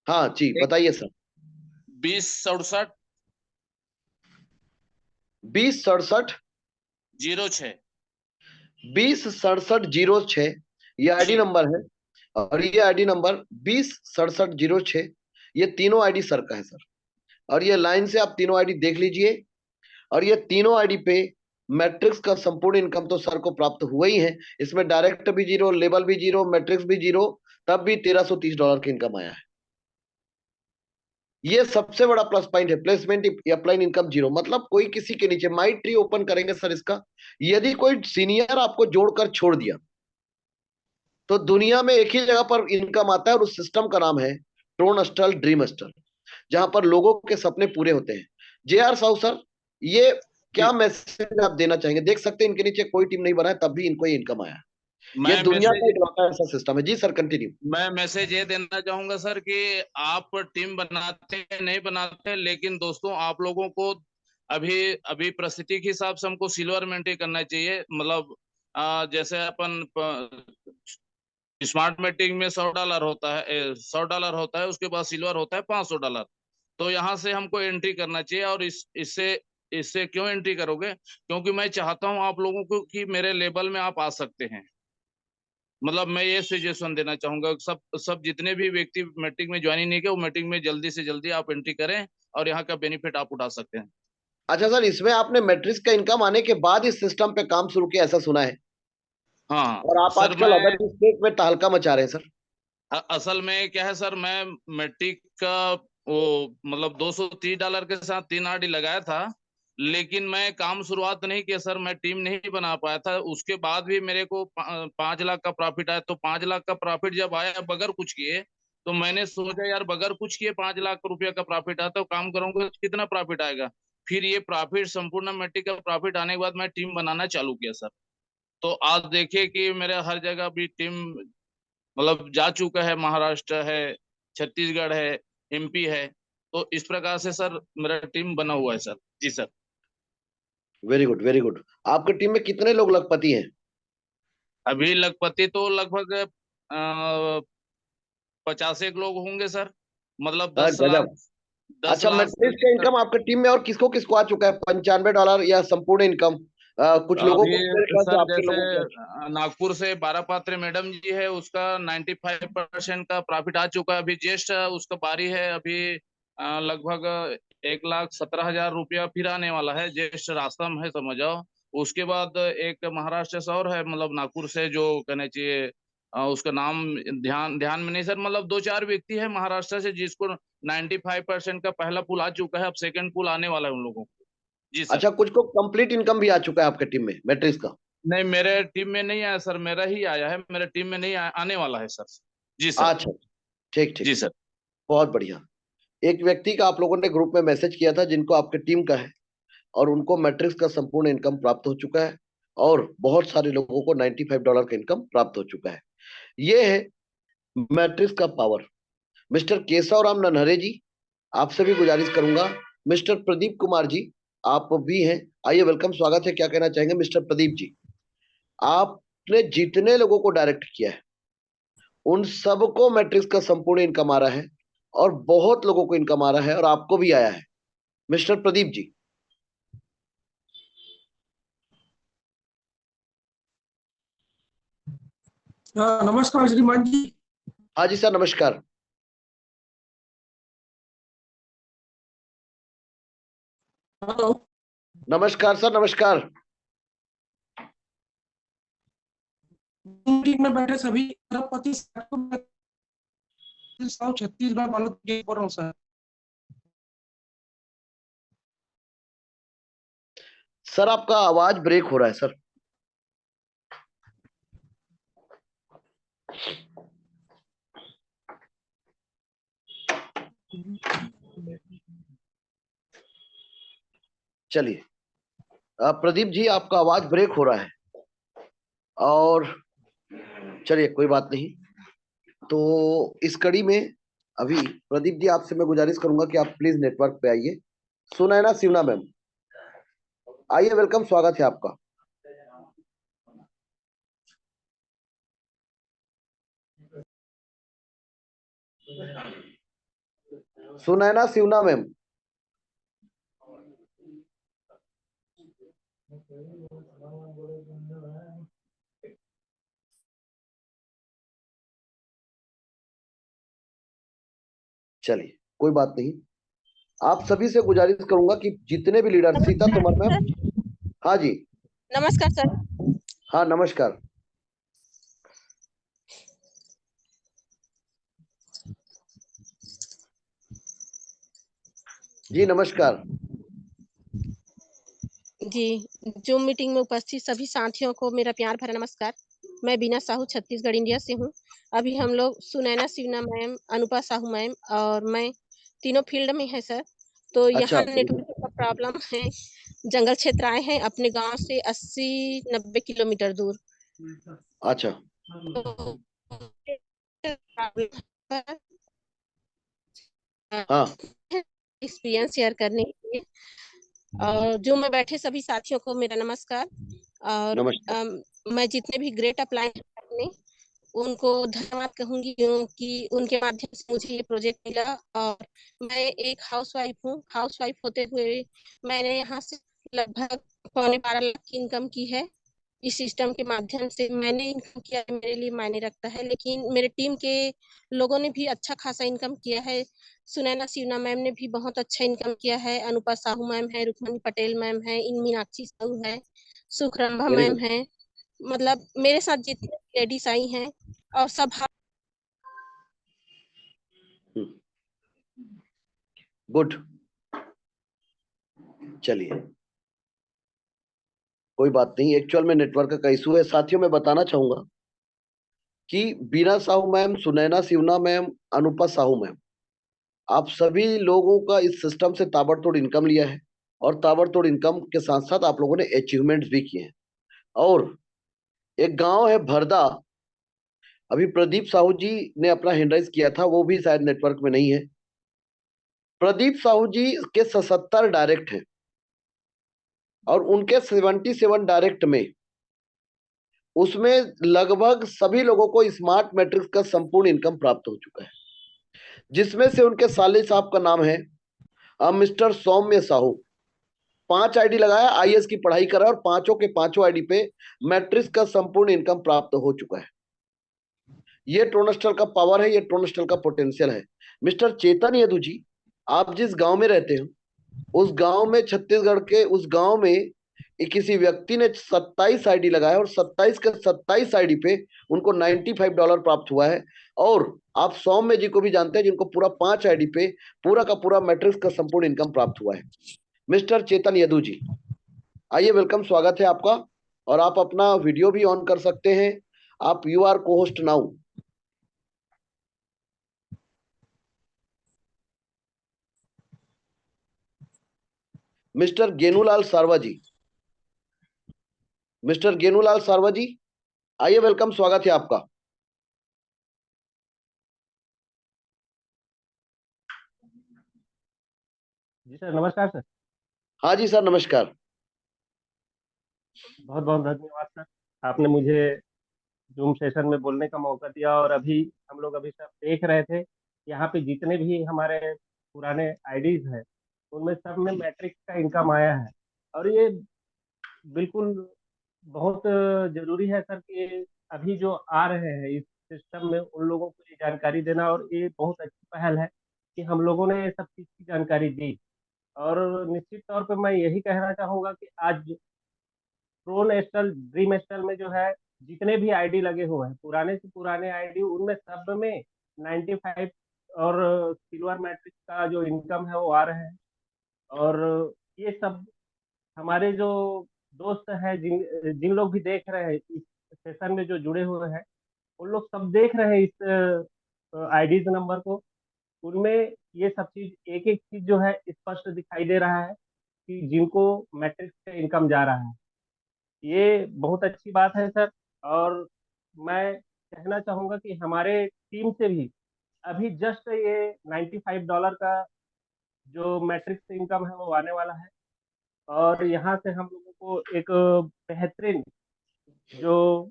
हाँ जी, एक बताइए सर। 2067 2067 06। 206706, ये आईडी जी नंबर है, और ये आईडी नंबर 206706, ये तीनों आईडी सर का है सर। और ये लाइन से आप तीनों आईडी देख लीजिए, और ये तीनों आईडी पे मैट्रिक्स का संपूर्ण इनकम तो सर को प्राप्त हुआ ही है। इसमें डायरेक्ट भी जीरो, लेबल भी जीरो, मैट्रिक्स भी जीरो, तब भी $1,330 की इनकम आया है। ये सबसे बड़ा प्लस पॉइंट है। प्लेसमेंट अपलाइन इनकम जीरो, मतलब कोई किसी के नीचे। माई ट्री ओपन करेंगे सर इसका, यदि कोई सीनियर आपको जोड़कर छोड़ दिया तो दुनिया में एक ही जगह पर इनकम आता है, और उस सिस्टम का नाम है ट्रोन स्टल ड्रीम स्टल, जहां पर लोगों के सपने पूरे होते हैं। जे आर साहू सर, ये क्या जी। मैसेज आप देना चाहेंगे? देख सकते हैं इनके नीचे कोई टीम नहीं बना है, तब भी इनको ये इनकम आया है। ये मैं दुनिया का मैसेज इकलौता ऐसा सिस्टम है। जी सर, कंटिन्यू। मैं मैसेज ये देना चाहूंगा सर कि आप टीम बनाते हैं नहीं बनाते हैं, लेकिन दोस्तों आप लोगों को अभी अभी परिस्थिति के हिसाब से हमको सिल्वर मेंटेन करना चाहिए। मतलब जैसे अपन स्मार्ट मीटिंग में $100 होता है, $100 होता है, उसके बाद सिल्वर होता है $500। तो यहाँ से हमको एंट्री करना चाहिए। और इससे इससे क्यों एंट्री करोगे, क्योंकि मैं चाहता हूँ आप लोगों को कि मेरे लेवल में आप आ सकते हैं। मतलब मैं ये सजेशन देना चाहूंगा, सब सब जितने भी व्यक्ति मीटिंग में ज्वाइन नहीं किया, वो मीटिंग में जल्दी से जल्दी आप एंट्री करें, और यहाँ का बेनिफिट आप उठा सकते हैं। अच्छा सर, इसमें आपने मैट्रिक्स का इनकम आने के बाद इस सिस्टम पे काम शुरू किया, ऐसा सुना है, हाँ और आप सर। आजकल अदर स्टेट में तहलका मचा रहे हैं सर। असल में क्या है सर, मैं मैट्रिक का वो मतलब $230 के साथ 3 आरडी लगाया था, लेकिन मैं काम शुरुआत नहीं किया सर, मैं टीम नहीं बना पाया था। उसके बाद भी मेरे को 5 लाख का प्रॉफिट आया। तो 5 लाख का प्रॉफिट जब आया बगैर कुछ किए, तो मैंने सोचा यार बगैर कुछ किए 5 लाख रुपया का प्रॉफिट आता, तो काम करूंगा तो कितना प्रॉफिट आएगा। फिर ये प्रॉफिट, संपूर्ण मैट्रिक का प्रॉफिट आने के बाद मैं टीम बनाना चालू किया सर। तो आज देखिए कि मेरे हर जगह भी टीम मतलब जा चुका है। महाराष्ट्र है, छत्तीसगढ़ है, एमपी है। तो इस प्रकार से सर मेरा टीम बना हुआ है सर। जी sir. Very good, very good. आपकी टीम में कितने लोग लखपति हैं? अभी लखपति तो लगभग 50 लोग होंगे सर। मतलब हाँ, 10 लाख, गजब। 10 अच्छा, लाख मैट्रिक्स का सर। इनकम आपकी टीम में और किसको किसको आ चुका है? $95 या संपूर्ण इनकम? कुछ लोगों अभी को मेरे ख्याल से सर आपके जैसे लोगों को। नागपुर से 12 पात्र मैडम जी है, उसका 95% का प्रॉफिट आ चुका है। अभी ज्येष्ठ उसका बारी है। अभी लगभग 1,17,000 रुपया फिर आने वाला है, ज्येष्ठ रास्ता में है समझ जाओ। उसके बाद एक महाराष्ट्र से और है, मतलब नागपुर से, जो कहना चाहिए उसका नाम ध्यान में नहीं सर, मतलब 2-4 व्यक्ति है महाराष्ट्र से जिसको 95% का पहला पुल आ चुका है, अब सेकंड पुल आने वाला है उन लोगों को। जी सर। अच्छा, कुछ को कंप्लीट इनकम भी आ चुका है आपके टीम में मैट्रिक्स का? नहीं, मेरे टीम में नहीं आया सर, मेरा ही आया है, मेरे टीम में नहीं आने वाला है सर। जी सर। अच्छा, ठीक ठीक, जी सर। बहुत बढ़िया। एक व्यक्ति का आप लोगों ने ग्रुप में मैसेज किया था जिनको आपके टीम का है, और उनको मैट्रिक्स का संपूर्ण इनकम प्राप्त हो चुका है, और बहुत सारे लोगों को $95 का इनकम प्राप्त हो चुका है। ये है मैट्रिक्स का पावर। मिस्टर केशव राम नन्हरे जी, आपसे भी गुजारिश करूंगा। मिस्टर प्रदीप कुमार जी, आप भी हैं, आइए, वेलकम, स्वागत है। क्या कहना चाहेंगे मिस्टर प्रदीप जी? आपने जितने लोगों को डायरेक्ट किया है उन सबको मैट्रिक्स का संपूर्ण इनकम आ रहा है, और बहुत लोगों को इनकम आ रहा है, और आपको भी आया है। मिस्टर प्रदीप जी। नमस्कार श्रीमान जी। हाँ जी सर, नमस्कार। हेलो। नमस्कार सर, नमस्कार। मीटिंग में बैठे सभी अरबपति छत्तीसगढ़ वालों के ऊपर हूं सर। सर आपका आवाज ब्रेक हो रहा है सर। चलिए, प्रदीप जी आपका आवाज ब्रेक हो रहा है, और चलिए कोई बात नहीं। तो इस कड़ी में अभी प्रदीप जी, आपसे मैं गुजारिश करूंगा कि आप प्लीज नेटवर्क पे आइए। सुनैना सिवना मैम, आइए, वेलकम, स्वागत है आपका। सुनैना सिवना मैम, चलिए कोई बात नहीं। आप सभी से गुजारिश करूंगा कि जितने भी लीडर, सीता तोमर मैम। हाँ जी, नमस्कार सर। हाँ नमस्कार। जी नमस्कार। जी, जूम मीटिंग में उपस्थित सभी साथियों को मेरा प्यार भरा नमस्कार। मैं बीना साहू छत्तीसगढ़ इंडिया से हूँ। अभी हम लोग सुनैना सिवना मैम, अनुपा साहू मैम और मैं तीनों फील्ड में है सर। तो अच्छा, यहाँ नेटवर्क का प्रॉब्लम है, जंगल क्षेत्र आए हैं अपने गांव से 80-90 किलोमीटर दूर। अच्छा, तो हाँ एक्सपीरियंस शेयर करने के लिए, और जो में बैठे सभी साथियों को मेरा नमस्कार। और नमस्कार। मैं जितने भी ग्रेट अप्लाई अपने उनको धन्यवाद कहूंगी, क्योंकि उनके माध्यम से मुझे ये प्रोजेक्ट मिला। और मैं एक हाउसवाइफ हूँ। हाउसवाइफ होते हुए मैंने यहाँ से लगभग 12.25 लाख की इनकम की है। इस सिस्टम के माध्यम से मैंने इनकम किया, मेरे लिए मायने रखता है, लेकिन मेरे टीम के लोगों ने भी अच्छा खासा इनकम किया है। सुनैना सिवना मैम ने भी बहुत अच्छा इनकम किया है, अनुपा साहू मैम है, रुक्मणी पटेल मैम है, इन मीनाक्षी साहू है, सुखरंभा वेरी मैम गुड। है। मतलब मेरे साथ जितने लेडीज आई हैं और सब गुड। चलिए कोई बात नहीं, एक्चुअल में नेटवर्क का इशू है। साथियों मैं बताना चाहूंगा कि Bina Sahu ma'am, Sunaina Sivna ma'am, Anupa Sahu ma'am, आप सभी लोगों का इस सिस्टम से ताबड़तोड़ इनकम लिया है, और ताबड़तोड़ इनकम के साथ साथ आप लोगों ने अचीवमेंट्स भी किए हैं। और एक गांव है भरदा, अभी प्रदीप साहू जी ने अपना हैंड राइज किया था, वो भी शायद नेटवर्क में नहीं है। प्रदीप साहू जी के 77 डायरेक्ट हैं, और उनके 77 डायरेक्ट में उसमें लगभग सभी लोगों को स्मार्ट मैट्रिक्स का संपूर्ण इनकम प्राप्त हो चुका है, जिसमें से उनके साले साहब का नाम है मिस्टर सौम्य साहू। 5 आईडी लगाया, आईएएस की पढ़ाई करा, और पांचों के पांचों आईडी पे मैट्रिक्स का संपूर्ण इनकम प्राप्त हो चुका है। ये ट्रोनस्टल का पावर है, ये ट्रोनस्टल का पोटेंशियल है। मिस्टर चेतन यदु जी, आप जिस गांव में रहते हो उस गांव में, छत्तीसगढ़ के उस गांव में किसी व्यक्ति ने 27 आईडी लगाया और 27 के 27 आईडी पे उनको $95 प्राप्त हुआ है। और आप सौम्य जी को भी जानते हैं जिनको पूरा 5 आईडी पे पूरा का पूरा मैट्रिक्स का संपूर्ण इनकम प्राप्त हुआ है। मिस्टर चेतन यदु जी, आइए, वेलकम, स्वागत है आपका। और आप अपना वीडियो भी ऑन कर सकते हैं। आप यू आर को होस्ट नाउ। मिस्टर गेनूलाल सारवा जी, मिस्टर गेनूलाल सारवा जी, आइए, वेलकम, स्वागत है आपका। जी सर, नमस्कार सर। हाँ जी सर, नमस्कार। बहुत बहुत धन्यवाद सर, आपने मुझे जूम सेशन में बोलने का मौका दिया। और हम लोग अभी सब देख रहे थे, यहाँ पे जितने भी हमारे पुराने आईडीज हैं उनमें सब में मैट्रिक्स का इनकम आया है। और ये बिल्कुल बहुत जरूरी है सर कि अभी जो आ रहे हैं इस सिस्टम में उन लोगों को ये जानकारी देना। और ये बहुत अच्छी पहल है कि हम लोगों ने ये सब चीज़ की जानकारी दी। और निश्चित तौर पे मैं यही कहना चाहूँगा कि आज प्रो नेशनल ड्रीम नेशनल में जो है जितने भी आईडी लगे हुए हैं, पुराने से पुराने आईडी, उनमें सब में 95 और सिल्वर मैट्रिक्स का जो इनकम है वो आ रहे हैं। और ये सब हमारे जो दोस्त हैं, जिन जिन लोग भी देख रहे हैं इस सेशन में, जो जुड़े हुए हैं, उन लोग सब देख रहे हैं इस आईडीज नंबर को। उनमें ये सब चीज, एक एक चीज जो है स्पष्ट दिखाई दे रहा है कि जिनको मैट्रिक्स का इनकम जा रहा है। ये बहुत अच्छी बात है सर। और मैं कहना चाहूंगा कि हमारे टीम से भी अभी जस्ट ये $95 का जो मैट्रिक्स इनकम है वो आने वाला है। और यहाँ से हम लोगों को एक बेहतरीन जो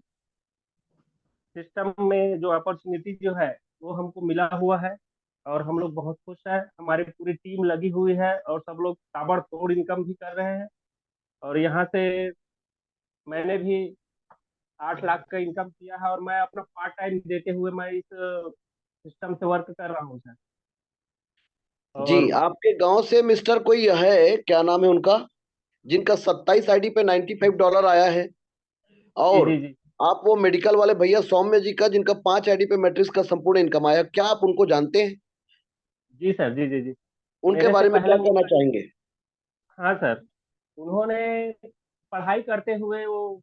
सिस्टम में जो अपॉर्चुनिटी जो है वो हमको मिला हुआ है। और हम लोग बहुत खुश हैं, हमारी पूरी टीम लगी हुई है और सब लोग ताबड़तोड़ इनकम भी कर रहे हैं। और यहाँ से मैंने भी 8 लाख का इनकम किया है और मैं अपना पार्ट टाइम देते हुए मैं इस सिस्टम से वर्क कर रहा हूँ सर। जी, और आपके गांव से मिस्टर कोई है, क्या नाम है उनका, जिनका 27 आईडी पे $95 आया है? जी और जी जी आप वो मेडिकल वाले भैया सौम्य जी का जिनका 5 आईडी पे मैट्रिक्स का संपूर्ण इनकम आया, क्या आप उनको जानते हैं? जी सर, जी जी जी। उनके मेरे से बारे में क्या पहले कहना चाहेंगे? हाँ सर, उन्होंने पढ़ाई करते हुए, वो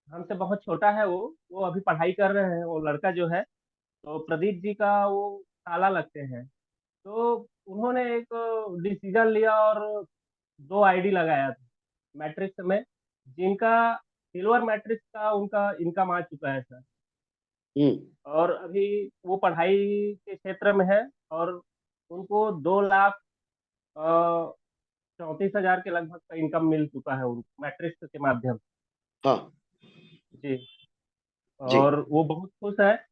हमसे बहुत छोटा है, वो अभी पढ़ाई कर रहे हैं। वो लड़का जो है तो प्रदीप जी का वो ताला लगते हैं। तो उन्होंने एक डिसीजन लिया और 2 आईडी लगाया था मैट्रिक्स में, जिनका सिल्वर मैट्रिक्स का उनका इनकम आ चुका है सर। हम्म। और अभी वो पढ़ाई के क्षेत्र में है और उनको 2,34,000 के लगभग का इनकम मिल चुका है उनको मैट्रिक्स के माध्यम हाँ से। जी। जी। और वो बहुत खुश है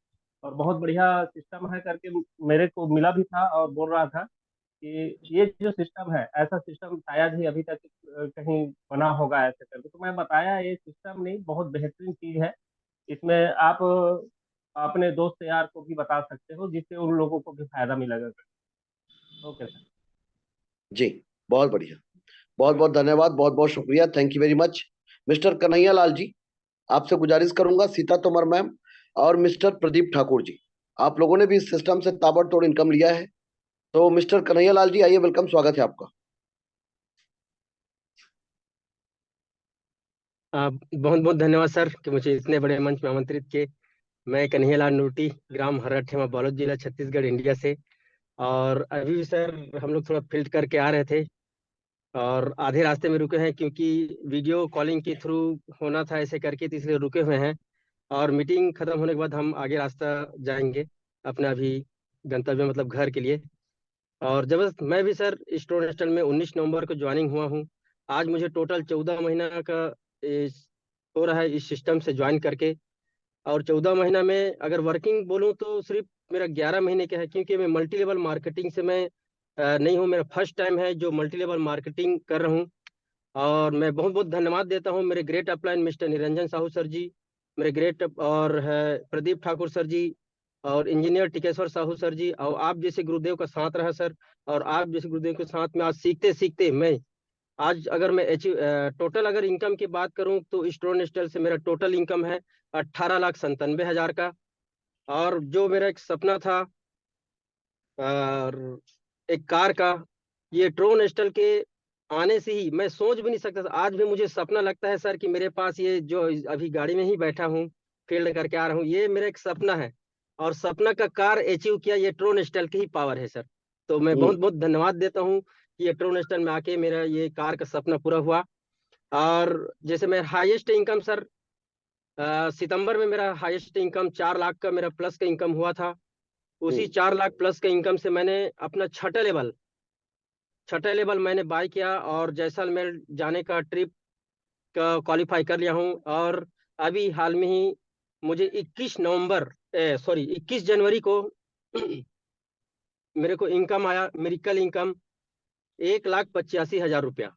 और बहुत बढ़िया सिस्टम है करके मेरे को मिला भी था और बोल रहा था कि ये जो सिस्टम है, ऐसा सिस्टम शायद ही अभी तक कहीं बना होगा ऐसे करके। तो मैं बताया ये सिस्टम नहीं, बहुत बेहतरीन चीज है। इसमें आप अपने दोस्त यार को भी बता सकते हो, जिससे उन लोगों को भी फायदा मिलेगा। Okay sir. जी, बहुत बढ़िया, बहुत बहुत धन्यवाद, बहुत बहुत शुक्रिया, thank you very much. Mister Kanhaiya Lal ji, आपसे गुजारिश करूंगा, सीता तोमर मैम और मिस्टर प्रदीप ठाकुर जी, आप लोगों ने भी इस सिस्टम से ताबड़तोड़ इनकम लिया है। तो मिस्टर कन्हैया लाल जी, आइए, वेलकम, स्वागत है आपका। बहुत बहुत धन्यवाद सर कि मुझे इतने बड़े मंच में आमंत्रित किए। मैं कन्हैयालाल नूटी, ग्राम हर्राठेमा, बालोद जिला, छत्तीसगढ़, इंडिया से। और अभी भी सर हम लोग थोड़ा फील्ड करके आ रहे थे और आधे रास्ते में रुके हैं, क्योंकि वीडियो कॉलिंग के थ्रू होना था ऐसे करके, तो इसलिए रुके हुए हैं। और मीटिंग खत्म होने के बाद हम आगे रास्ता जाएंगे अपना अभी गंतव्य, मतलब घर के लिए। और जब मैं भी सर स्टोर नेशनल में 19 नवंबर को ज्वाइनिंग हुआ हूँ। आज मुझे टोटल 14 महीना का हो रहा है इस सिस्टम से ज्वाइन करके। और 14 महीना में अगर वर्किंग बोलूँ तो सिर्फ मेरा 11 महीने का है, क्योंकि मैं मल्टी लेवल मार्केटिंग से मैं नहीं हूँ। मेरा फर्स्ट टाइम है जो मल्टी लेवल मार्केटिंग कर रहा हूँ। और मैं बहुत बहुत धन्यवाद देता हूँ मेरे great upline mister Niranjan Sahu sir ji, मेरे ग्रेट और है प्रदीप ठाकुर सर जी, और इंजीनियर टिकेश्वर साहू सर जी, और आप जैसे गुरुदेव का साथ रहा सर। और आप जैसे गुरुदेव के साथ में आज सीखते सीखते मैं आज अगर मैं टोटल अगर इनकम की बात करूं तो स्टोन स्टाइल से मेरा टोटल इनकम है 18,97,000 का। और जो मेरा एक सपना था और एक कार का, ये ट्रोन स्टाइल के आने से ही मैं सोच भी नहीं सकता था। आज भी मुझे सपना लगता है सर कि मेरे पास ये जो अभी गाड़ी में ही बैठा हूँ, फील्ड करके आ रहा हूँ, ये मेरा एक सपना है और सपना का कार अचीव किया, ये ट्रोन स्टाइल की ही पावर है सर। तो मैं बहुत बहुत धन्यवाद देता हूँ कि ये ट्रोन स्टाइल में आके मेरा ये कार का सपना पूरा हुआ। और जैसे मेरा हाईएस्ट इनकम सर, सितंबर में मेरा हाईएस्ट इनकम 4 लाख का मेरा प्लस का इनकम हुआ था। उसी 4 लाख प्लस के इनकम से मैंने अपना छठा लेवल मैंने बाय किया और जैसलमेर जाने का ट्रिप का क्वालिफाई कर लिया हूँ। और अभी हाल में ही मुझे 21 जनवरी को मेरे को इनकम आया, मेडिकल इनकम 1,85,000 रुपया।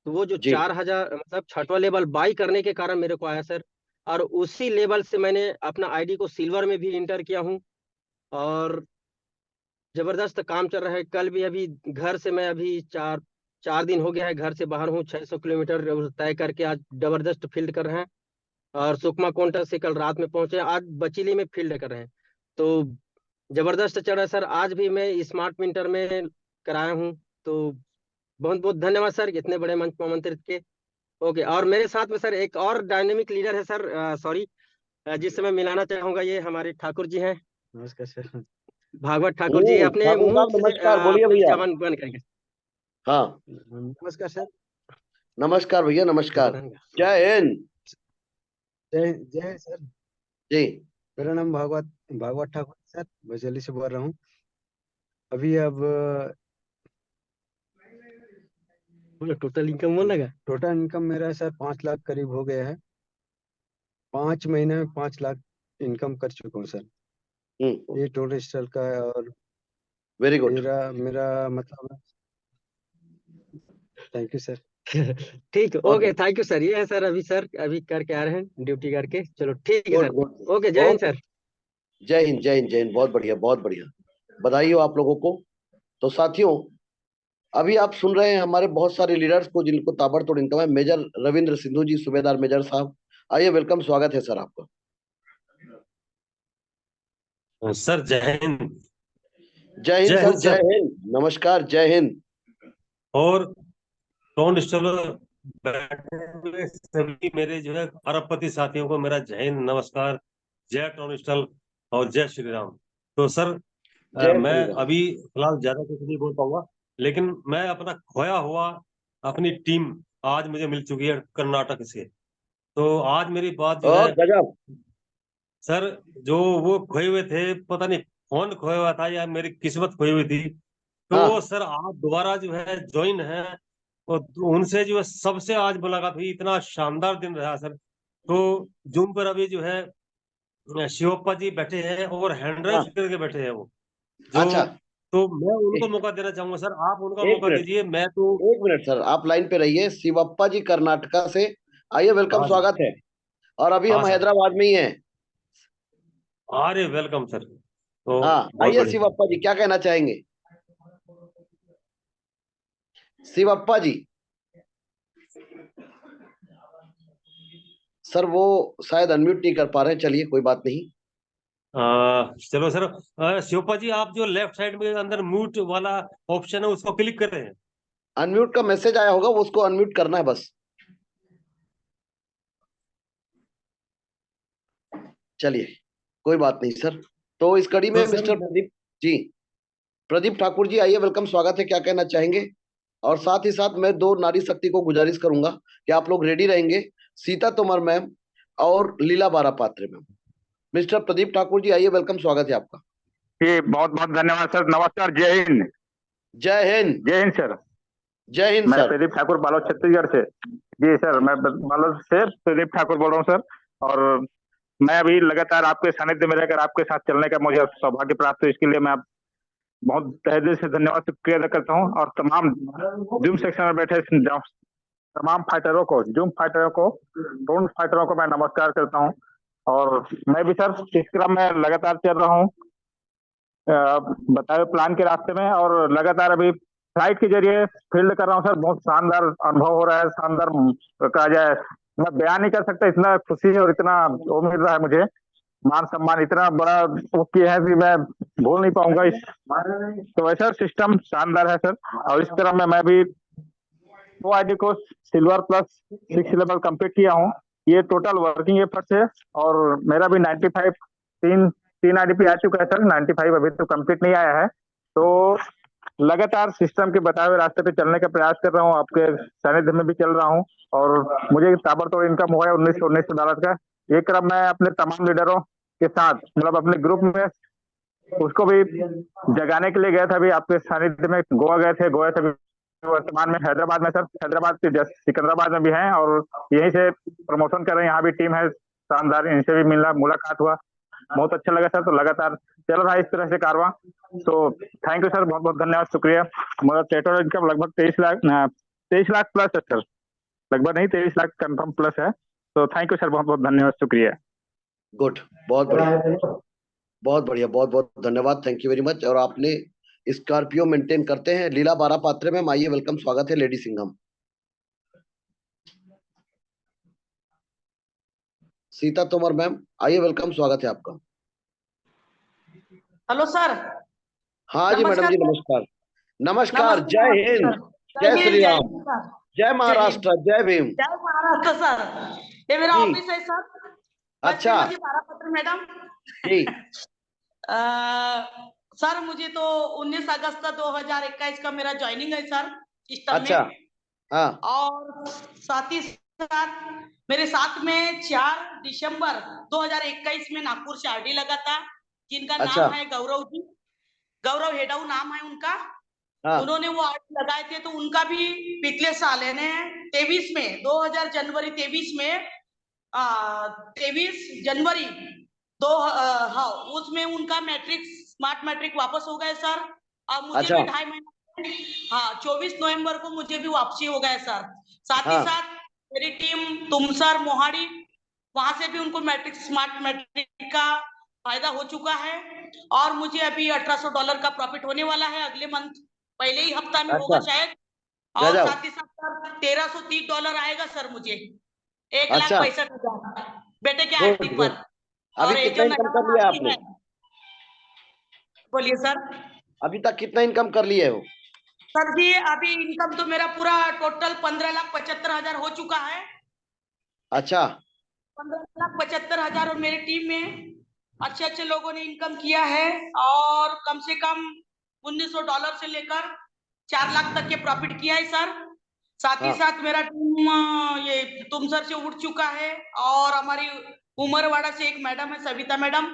तो वो जो 4,000 मतलब छठवां लेवल बाई करने के कारण मेरे को आया सर। और उसी लेवल से मैंने अपना आईडी को सिल्वर में भी इंटर किया हूँ और जबरदस्त काम चल रहा है। कल भी अभी घर से मैं अभी चार दिन हो गया है घर से बाहर हूँ, 600 किलोमीटर तय करके आज जबरदस्त फील्ड कर रहे हैं। और सुकमा कोंटा से कल रात में पहुंचे, आज बचीली में फील्ड कर रहे हैं। तो जबरदस्त चल रहा है सर। आज भी मैं स्मार्ट विंटर में कराया हूँ। तो बहुत बहुत धन्यवाद सर इतने बड़े मंच में आमंत्रित के। ओके, और मेरे साथ में सर एक और डायनेमिक लीडर है सर, सॉरी, जिससे मैं मिलाना चाहूंगा, ये हमारे ठाकुर जी हैं। नमस्कार सर, भागवत ठाकुर जी अपने ठाकुर मुंह साहब से नमस्कार, बोलिए अपनी भैया। जबान बंद करके। हाँ नमस्कार सर। नमस्कार भैया, नमस्कार। जय हिंद। जय सर। जी मेरा नाम भागवत ठाकुर सर, बचेली से बोल रहा हूँ। अभी अब टोटल इनकम बोल लगा, टोटल इनकम मेरा सर 5 लाख करीब हो गया है। 5 महीने में 5 लाख इनकम कर चुका हूँ सर। ये टोटल स्टाइल का है। और वेरी गुड। मेरा मतलब थैंक यू सर। ठीक, ओके, थैंक यू सर। ये है सर, अभी करके आ रहे हैं ड्यूटी करके। चलो ठीक है सर, ओके, जय हिंद सर। जय हिंद, जय हिंद, जय हिंद। बहुत बढ़िया, बहुत बढ़िया, बधाई हो आप लोगों को। तो साथियों, अभी आप सुन रहे हैं हमारे बहुत सारे लीडर्स को जिनको ताबड़तोड़ इनकम है। मेजर रविंद्र सिंधु जी, सूबेदार मेजर साहब, आइए, वेलकम, स्वागत है सर आपका। सर जय हिंद। जय हिंद सर, जय हिंद, नमस्कार, जय हिंद। और टोन स्टॉल बैठे हुए सभी मेरे जो है अरबपति साथियों को मेरा जय हिंद, नमस्कार, जय टोन स्टॉल और जय श्री राम। तो सर मैं अभी फिलहाल ज्यादा कुछ नहीं बोल पाऊंगा, लेकिन मैं अपना खोया हुआ अपनी टीम आज मुझे मिल चुकी है कर्नाटक से। तो आज मेरी बात जो है सर, जो वो खोए हुए थे, पता नहीं फोन खोया हुआ था या मेरी किस्मत खोई हुई थी, तो सर आज दोबारा जो है ज्वाइन है और उनसे जो है सबसे आज मुलाकात हुई। इतना शानदार दिन रहा सर। तो जूम पर अभी जो है शिवप्पा जी बैठे हैं और हैंडराइज करके बैठे हैं वो जो। अच्छा, तो मैं उनको मौका देना चाहूंगा सर, आप उनका मौका दीजिए। मैं तो 1 मिनट सर, आप लाइन पे रहिए। शिवप्पा जी कर्नाटका से, आइए, वेलकम, स्वागत है। और अभी हम हैदराबाद में ही हैं। अरे वेलकम सर। तो हाँ, आइए शिवप्पा जी, क्या कहना चाहेंगे? शिवप्पा जी, सर वो शायद अनम्यूट नहीं कर पा रहे हैं। चलिए, कोई बात नहीं। चलो सर, शिवप्पा जी आप जो लेफ्ट साइड में अंदर म्यूट वाला ऑप्शन है उसको क्लिक कर रहे हैं। अनम्यूट का मैसेज आया होगा, उसको अनम्यूट करना है बस। चलिए, कोई बात नहीं सर। तो इस कड़ी में तो मिस्टर प्रदीप जी, प्रदीप ठाकुर जी, आइए, वेलकम, स्वागत है। क्या कहना चाहेंगे? और साथ ही साथ मैं 2 नारी शक्ति को गुजारिश करूंगा कि आप लोग रेडी रहेंगे, सीता तोमर मैम और लीला बारा पात्रे मैम। मिस्टर प्रदीप ठाकुर जी, आइए, वेलकम, स्वागत है आपका। जी बहुत बहुत धन्यवाद सर, नमस्कार, जय हिंद। जय हिंद। जय हिंद सर। जय हिंद मैं सर। प्रदीप ठाकुर, बालोद, छत्तीसगढ़ से। जी सर, मैं बालोद से प्रदीप ठाकुर बोल रहा हूँ सर। और मैं अभी लगातार आपके सानिध्य में रहकर आपके साथ चलने का मुझे सौभाग्य प्राप्त है। इसके लिए मैं बहुत तहे दिल से धन्यवाद शुक्रिया अदा करता हूँ। और तमाम जूम सेक्शन में बैठे तमाम फाइटरों को, जूम फाइटरों को, ड्रोन फाइटरों को मैं नमस्कार करता हूँ। और मैं भी सर इस क्रम में लगातार चल रहा हूँ बताए प्लान के रास्ते में। और लगातार अभी फ्लाइट के जरिए फील्ड कर रहा हूँ सर। बहुत शानदार अनुभव हो रहा है, शानदार कहा जाए, मैं बयान नहीं कर सकता, इतना खुशी है और इतना वो मिल रहा है मुझे, मान सम्मान इतना बड़ा वो किया है कि मैं भूल नहीं पाऊंगा इस। तो ऐसा सिस्टम शानदार है सर। और इस तरह मैं भी 2 आईडी को सिल्वर प्लस 6 लेवल कंप्लीट किया हूँ। ये टोटल वर्किंग एफर्ट्स है और मेरा भी 95 तीन आईडी आ चुका है सर। 95 अभी तो कंप्लीट नहीं आया है। तो लगातार सिस्टम के बताए हुए रास्ते पे चलने का प्रयास कर रहा हूँ, आपके सानिध्य में भी चल रहा हूँ और मुझे ताबड़तोड़ इनकम हुआ है $1900 का। ये क्रम मैं अपने तमाम लीडरों के साथ, मतलब अपने ग्रुप में, उसको भी जगाने के लिए गया था। अभी आपके सानिध्य में गोवा गए थे, गोवा से वर्तमान में हैदराबाद में सर, हैदराबाद के जस्ट सिकंदराबाद में भी हैं और यहीं से प्रमोशन कर रहे हैं। यहाँ भी टीम है शानदार, इनसे भी मिलना मुलाकात हुआ, बहुत अच्छा लगा सर। तो लगातार चल रहा है इस तरह से कारवां। तो थैंक यू सर, बहुत बहुत धन्यवाद, शुक्रिया। मेरा टोटल इनकम लगभग 23 लाख प्लस है सर, लगभग नहीं 23 लाख कंफर्म प्लस है। तो थैंक यू सर, बहुत बहुत धन्यवाद, शुक्रिया। गुड, बहुत बढ़िया, बहुत बढ़िया, बहुत बहुत धन्यवाद, थैंक यू वेरी मच। और आपने स्कॉर्पियो मेंटेन करते हैं। लीला बारा पात्रे में आइए, वेलकम, स्वागत है। लेडी सिंघम, सीता तोमर मैम आइए, वेलकम, स्वागत है आपका। Hello sir. हाँ जी मैडम जी, नमस्कार। नमस्कार, जय हिंद, जय श्री राम, जय महाराष्ट्र, जय भीम। जय महाराष्ट्र सर, ये मेरा ऑफिस है सर। अच्छा बारापत्र मैडम जी। सर मुझे तो 19 अगस्त 2021 का मेरा ज्वाइनिंग है सर सिस्टम अच्छा में। हाँ। और साथ ही साथ मेरे साथ में 4 दिसंबर 2021 में नागपुर से आरडी लगा था, जिनका अच्छा। नाम है गौरव जी, गौरव हेडाऊ नाम है उनका। हाँ। उन्होंने वो आरडी लगाए थे, तो उनका भी पिछले साल यानी 23 में 2000 जनवरी 23 में 23 जनवरी हाँ उसमें उनका मैट्रिक स्मार्ट मैट्रिक वापस हो गए सर। और मुझे अच्छा। भी 2.5 महीने, हाँ 24 नवंबर को मुझे भी वापसी हो गए सर। साथ ही साथ मेरी टीम तुमसर मोहाड़ी, वहां से भी उनको मैट्रिक स्मार्ट मैट्रिक का फायदा हो चुका है और मुझे अभी $1800 का प्रॉफिट होने वाला है अगले मंथ, पहले ही हफ्ता में होगा शायद। और साथ ही साथ सर $1330 आएगा सर मुझे, 1,65,000 बेटे के आईडी पर। अभी कितना इनकम कर लिया आपने? बोलिए सर। अभी तक कितना इनकम कर लिए हो? सर जी अभी इनकम तो मेरा पूरा टोटल 15,75,000 हो चुका है। अच्छा, 15,75,000 और मेरी टीम में अच्छे अच्छे लोगों ने इनकम किया है और कम से कम $1900 से लेकर 4 लाख तक के प्रॉफिट किया है सर। साथ ही साथ मेरा टीम ये तुमसर से उठ चुका है और हमारी उमरवाड़ा से एक मैडम है सविता मैडम,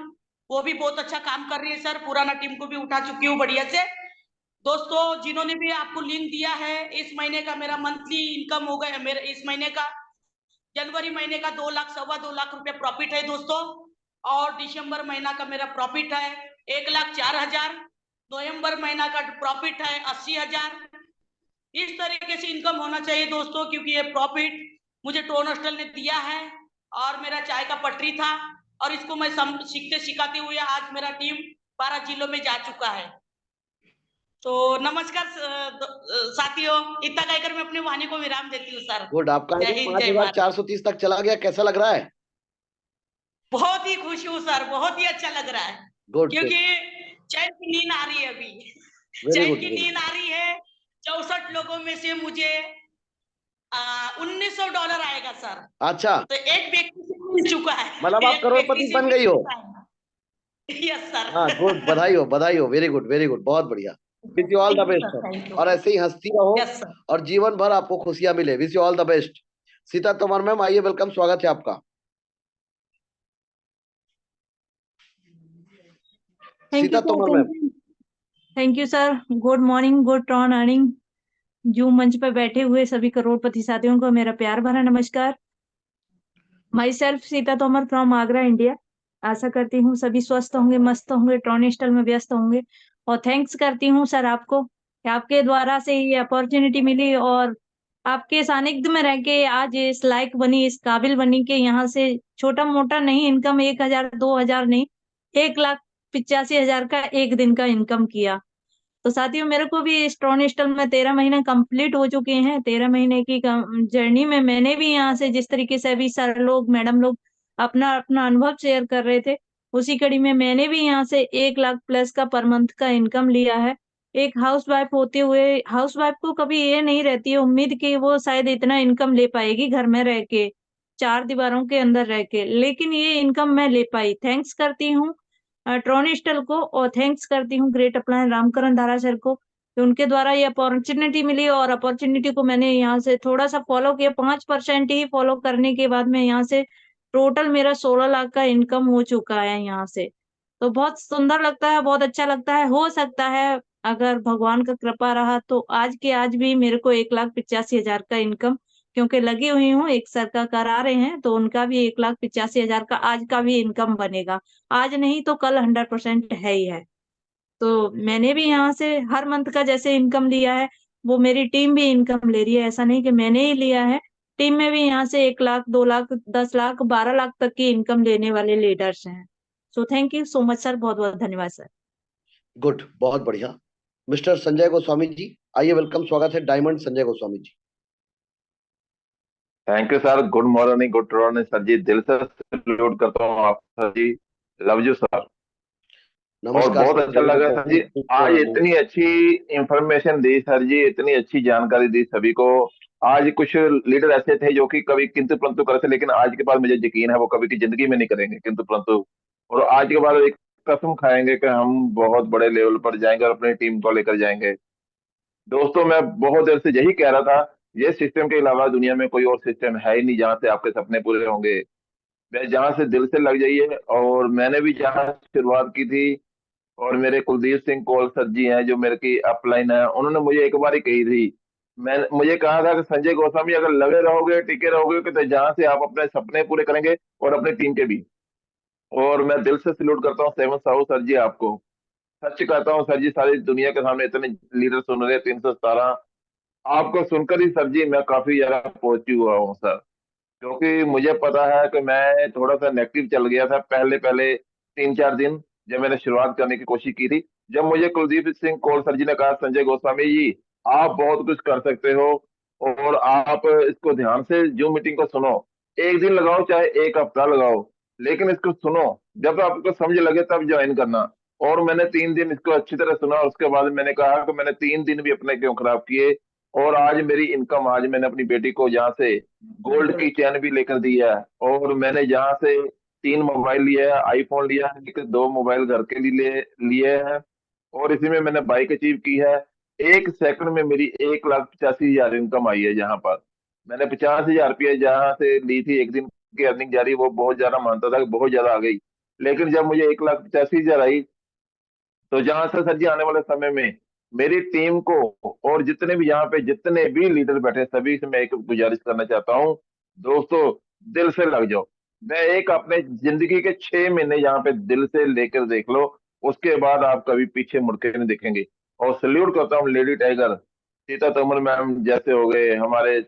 वो भी बहुत अच्छा काम कर रही है सर। पुराना टीम को भी उठा चुकी हूँ बढ़िया से। दोस्तों जिन्होंने भी आपको लिंक दिया है, इस महीने का मेरा मंथली इनकम हो गया, मेरा इस महीने का जनवरी महीने का 2 लाख 2.25 लाख रुपए प्रॉफिट है दोस्तों। और दिसंबर महीना का मेरा प्रॉफिट है 1,04,000। नवंबर महीना का प्रॉफिट है 80,000। इस तरीके से इनकम होना चाहिए दोस्तों, क्योंकि ये प्रॉफिट मुझे टोनस्टल ने दिया है और मेरा चाय का पटरी था और इसको मैं सीखते सिखाते हुए आज मेरा टीम 12 जिलों में जा चुका है। तो नमस्कार साथियों, इतना कहकर मैं अपने वाणी को विराम देती हूँ सर। गुड, आपका 5,430 तक चला गया, कैसा लग रहा है? बहुत ही खुश हूँ सर, बहुत ही अच्छा लग रहा है। गुड, क्योंकि चैन की नींद आ रही है अभी, चैन की नींद आ रही है। 64 लोगों में से मुझे $1900 आएगा सर। अच्छा, तो एक व्यक्ति से मिल चुका है, मतलब आप करोड़पति बन गई हो। Yes sir. हाँ गुड, बधाई हो, बधाई हो, वेरी गुड, वेरी गुड, बहुत बढ़िया। Wish you all the best और ऐसे ही हंसती रहो और जीवन भर आपको खुशियां मिले। Wish you all the best. Sita Tomar ma'am आइए, वेलकम, स्वागत है आपका। Sita Tomar ma'am. Thank you sir. Good morning, good Tron earning. Zoom मंच पर बैठे हुए सभी करोड़पति साथियों को मेरा प्यार भरा नमस्कार। Myself Sita Tomar from Agra, India. आशा करती हूँ सभी स्वस्थ होंगे, मस्त होंगे, ट्रॉनिस्टल में व्यस्त होंगे। और थैंक्स करती हूँ सर आपको, आपके द्वारा से ये अपॉर्चुनिटी मिली और आपके सानिध्य में रह के आज इस लायक बनी, इस काबिल बनी के यहाँ से छोटा मोटा नहीं इनकम 1,000 2,000 नहीं, 1,85,000 का एक दिन का इनकम किया। तो साथियों मेरे को भी स्ट्रॉन स्टल में 13 महीने कंप्लीट हो चुके हैं। 13 महीने की जर्नी में मैंने भी यहाँ से जिस तरीके से अभी सर लोग मैडम लोग अपना अपना अनुभव शेयर कर रहे थे, उसी कड़ी में मैंने भी यहाँ से 1 लाख प्लस का पर मंथ का इनकम लिया है। एक हाउसवाइफ होते हुए हाउसवाइफ को कभी ये नहीं रहती है उम्मीद कि वो शायद इतना इनकम ले पाएगी घर में रह के, 4 दीवारों के अंदर रह के, लेकिन ये इनकम मैं ले पाई। थैंक्स करती हूँ ट्रॉन स्टल को और थैंक्स करती हूँ ग्रेट अपलायंस रामकरण धारा सर को कि उनके द्वारा ये अपॉर्चुनिटी मिली और अपॉर्चुनिटी को मैंने यहाँ से थोड़ा सा फॉलो किया। 5% ही फॉलो करने के बाद में यहाँ से टोटल मेरा 16 लाख का इनकम हो चुका है यहाँ से। तो बहुत सुंदर लगता है, बहुत अच्छा लगता है। हो सकता है अगर भगवान का कृपा रहा तो आज के आज भी मेरे को 1,85,000 का इनकम, क्योंकि लगी हुई हूँ, एक सर का करा रहे हैं तो उनका भी 1,85,000 का आज का भी इनकम बनेगा। आज नहीं तो कल 100% है ही है। तो मैंने भी यहाँ से हर मंथ का जैसे इनकम लिया है, वो मेरी टीम भी इनकम ले रही है। ऐसा नहीं कि मैंने ही लिया है, टीम में भी यहाँ से 1 लाख, 2 लाख, 10 लाख, 12 लाख तक की इनकम लेने वाले लीडर्स हैं। So thank you so much sir, बहुत बहुत धन्यवाद सर। गुड, बहुत बढ़िया। मिस्टर संजय गोस्वामी जी आइए, वेलकम, स्वागत है diamond Sanjay Goswami ji. Thank you sir, good morning, good morning sir ji, दिल से सैल्यूट करता हूँ आप sir ji, love you sir. और बहुत अच्छा लगा सर जी, आज इतनी अच्छी इंफॉर्मेशन दी सर जी, इतनी अच्छी जानकारी दी सभी को। आज कुछ लीडर ऐसे थे जो कि कभी किंतु परंतु करते, लेकिन आज के बाद मुझे यकीन है वो कभी की जिंदगी में नहीं करेंगे किंतु परंतु, और आज के बाद एक कसम खाएंगे कि हम बहुत बड़े लेवल पर जाएंगे और अपनी टीम को लेकर जाएंगे। दोस्तों मैं बहुत देर से यही कह रहा था, ये सिस्टम के अलावा दुनिया में कोई और सिस्टम है ही नहीं जहाँ से आपके सपने पूरे होंगे। मैं जहाँ से दिल से लग जाइए, और मैंने भी जहाँ शुरुआत की थी, और मेरे कुलदीप सिंह कौल सर जी हैं जो मेरे की अपलाइन है, उन्होंने मुझे एक बार ही कही थी, मैं मुझे कहा था कि संजय गोस्वामी अगर लगे रहोगे, टिके रहोगे, कि तो जहाँ से आप अपने सपने पूरे करेंगे और अपनी टीम के भी। और मैं दिल से सल्यूट करता हूँ 7 साहू सर जी आपको, सच कहता हूँ सर जी, सारी दुनिया के सामने इतने लीडर सुन रहे, 317 आपको सुनकर ही सर जी मैं काफी ज्यादा पहुंची हुआ हूँ सर, क्योंकि मुझे पता है कि मैं थोड़ा सा नेगेटिव चल गया था पहले पहले 3-4 दिन जब मैंने शुरुआत करने की कोशिश की थी। जब मुझे कुलदीप सिंह कौल सर जी ने कहा, संजय गोस्वामी जी आप बहुत कुछ कर सकते हो और आप इसको ध्यान से जूम मीटिंग को सुनो, एक दिन लगाओ चाहे एक हफ्ता लगाओ, लेकिन इसको सुनो, जब आपको समझ लगे तब ज्वाइन करना। और मैंने 3 दिन इसको अच्छी तरह सुना, उसके बाद मैंने कहा कि मैंने 3 दिन भी अपने क्यों खराब किए, और आज मेरी इनकम, आज मैंने अपनी बेटी को जहाँ से गोल्ड की चैन भी लेकर दी है, और मैंने जहाँ से 3 मोबाइल लिया है, आईफोन लिया है, लेकिन 2 मोबाइल घर के लिए लिए हैं, और इसी में मैंने बाइक अचीव की है। 1 सेकंड में मेरी 1,85,000 इनकम आई है। जहाँ पर मैंने 50,000 रुपये जहाँ से ली थी, एक दिन की अर्निंग जारी, वो बहुत ज्यादा मानता था कि बहुत ज्यादा आ गई, लेकिन जब मुझे 1,85,000 आई, तो जहां से सर जी आने वाले समय में मेरी टीम को, और जितने भी यहाँ पे जितने भी लीडर बैठे, सभी से मैं एक गुजारिश करना चाहता हूँ, दोस्तों दिल से लग जाओ। मैं एक अपने जिंदगी के 6 महीने यहाँ पे दिल से लेकर देख लो, उसके बाद आप कभी पीछे मुड़ के नहीं देखेंगे। और सल्यूट करता हूँ lady tiger Sita Tomar ma'am जैसे हो गए, हमारे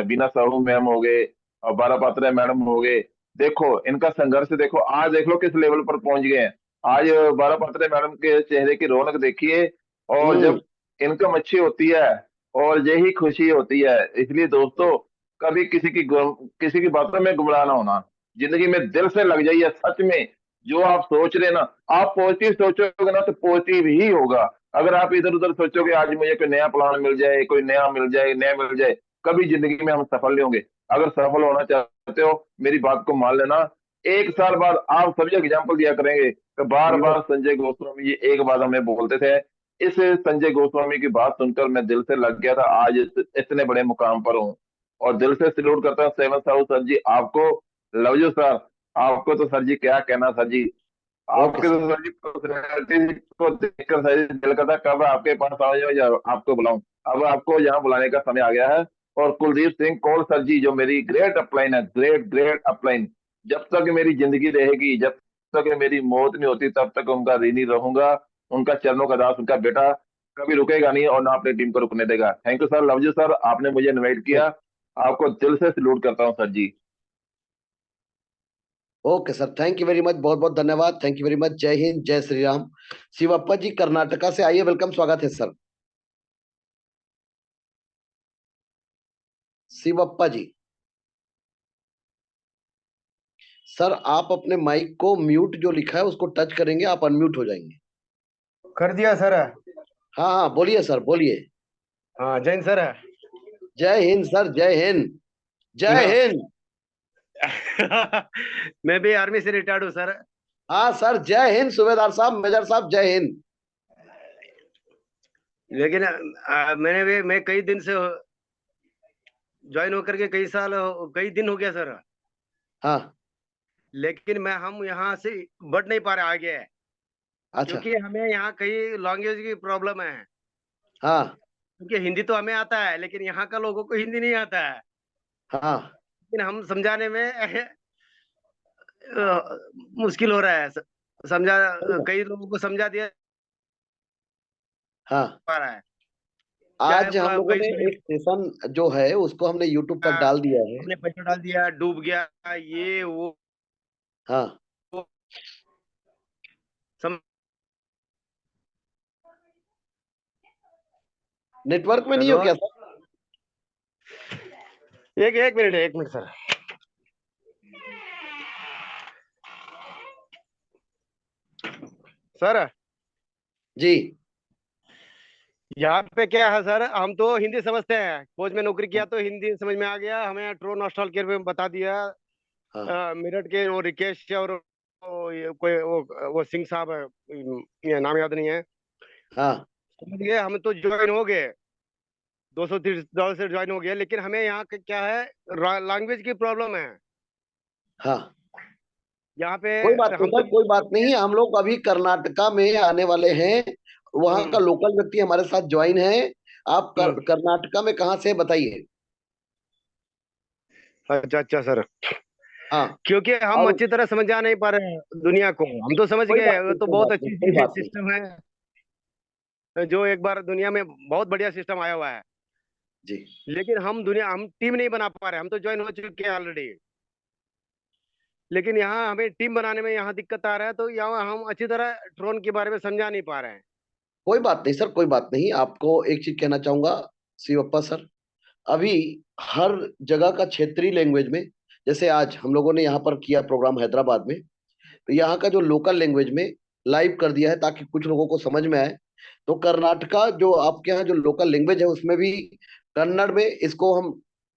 बीना साहू मैम हो गए, और बारा पात्रा मैडम हो गए। देखो इनका संघर्ष देखो, आज देख लो किस लेवल पर पहुंच गए हैं। आज बारा पात्रे मैडम के चेहरे की रौनक देखिए, और जब इनकम अच्छी होती है और यही खुशी होती है। इसलिए दोस्तों कभी किसी की बातों में गुमराह ना होना, जिंदगी में दिल से लग जाइए। सच में जो आप सोच रहे ना, आप पॉजिटिव सोचोगे ना तो पॉजिटिव ही होगा। अगर आप इधर उधर सोचोगे आज मुझे कोई नया प्लान मिल जाए, कोई नया मिल जाए, नया मिल जाए, कभी जिंदगी में हम सफल नहीं होंगे। अगर सफल होना चाहते हो मेरी बात को मान लेना, 1 साल बाद आप सभी एग्जाम्पल दिया करेंगे कि बार बार संजय गोस्वामी ये एक बात हमें बोलते थे। इस संजय गोस्वामी की बात सुनकर मैं दिल से लग गया था, आज इतने बड़े मुकाम पर हूँ, और दिल से सल्यूट करता हूँ 7 साहू सर जी आपको, लव यू सर। आपको तो सर जी क्या कहना सर जी, आपके तो सर जी पर्सनैलिटी को देखकर सर जी दिल करता कब आपके पास आ जाओ या आपको बुलाऊं। अब आपको यहाँ बुलाने का समय आ गया है। और कुलदीप सिंह कौल सर जी जो मेरी ग्रेट अपलाइन है, ग्रेट ग्रेट अपलाइन, जब तक मेरी जिंदगी रहेगी, जब तक मेरी मौत नहीं होती, तब तक उनका ऋणी रहूंगा। उनका चरणों का दास, उनका बेटा कभी रुकेगा नहीं और ना अपनी टीम को रुकने देगा। Thank you sir, love you sir, आपने मुझे इनवाइट किया, आपको दिल से सल्यूट करता हूँ sir ji. Okay sir, thank you very much, बहुत बहुत धन्यवाद, थैंक यू वेरी मच। जय हिंद, जय श्री राम। शिवप्पा जी कर्नाटका से आइए, वेलकम, स्वागत है सर। शिवप्पा जी सर, आप अपने माइक को म्यूट जो लिखा है उसको टच करेंगे, आप अनम्यूट हो जाएंगे। कर दिया सर। हाँ हाँ, बोलिए सर, बोलिए। हाँ, जय हिंद सर। जय हिंद सर, जय हिंद, जय हिंद। मैं भी आर्मी से रिटायर्ड हूँ सर। हाँ सर, जय हिंद सूबेदार साहब, मेजर साहब, जय हिंद। लेकिन मैं कई दिन से ज्वाइन होकर के कई दिन हो गया सर। हाँ, लेकिन हम यहाँ से बढ़ नहीं पा रहे आगे। अच्छा, क्योंकि हमें यहाँ कई लैंग्वेज की प्रॉब्लम है। हाँ क्योंकि हिंदी तो हमें आता है, लेकिन यहाँ का लोगों को हिंदी नहीं आता है। हाँ, लेकिन हम समझाने में मुश्किल हो रहा है। समझा, कई लोगों को समझा दिया हाँ। पा रहा है। आज हम लोगों ने एक सेशन जो है उसको हमने यूट्यूब पर डाल दिया है। हमने पैसा डाल दिया, डूब गया, ये वो। हाँ, नेटवर्क में नहीं हो क्या सर? एक मिनट सर। सर जी, यहाँ पे क्या है सर, हम तो हिंदी समझते हैं, फौज में नौकरी किया तो हिंदी समझ में आ गया। हमें ट्रो नॉस्टल केयर में बता दिया। मेरठ के वो रिकेश और वो सिंह साहब है, ये नाम याद नहीं है। हाँ, समझ गए, हम तो ज्वाइन हो गए, $230 से ज्वाइन हो गया। लेकिन हमें यहाँ क्या है, लैंग्वेज की प्रॉब्लम है। हाँ, यहाँ पे कोई बात नहीं सर, कोई बात नहीं। हम लोग अभी कर्नाटका में आने वाले हैं, वहाँ का लोकल व्यक्ति हमारे साथ ज्वाइन है। आप कर्नाटका में कहाँ से बताइए? अच्छा सर। हाँ, क्योंकि हम अच्छी तरह समझा नहीं पा रहे हैं दुनिया को। हम तो समझ गए, तो बहुत अच्छी सिस्टम है, जो एक बार दुनिया में बहुत बढ़िया सिस्टम आया हुआ है जी। लेकिन हम टीम नहीं बना पा रहे। हम तो ज्वाइन हो चुके हैं ऑलरेडी, लेकिन यहाँ हमें टीम बनाने में यहाँ दिक्कत आ रहा है। तो यहाँ हम अच्छी तरह ड्रोन के बारे में समझा नहीं पा रहे हैं। कोई बात नहीं सर, कोई बात नहीं। आपको एक चीज कहना चाहूंगा शिवप्पा सर, अभी हर जगह का क्षेत्रीय लैंग्वेज में, जैसे आज हम लोगों ने यहाँ पर किया प्रोग्राम हैदराबाद में, तो यहाँ का जो लोकल लैंग्वेज में लाइव कर दिया है ताकि कुछ लोगों को समझ में आए। तो कर्नाटका जो आपके यहाँ जो लोकल लैंग्वेज है उसमें भी कन्नड़ में इसको हम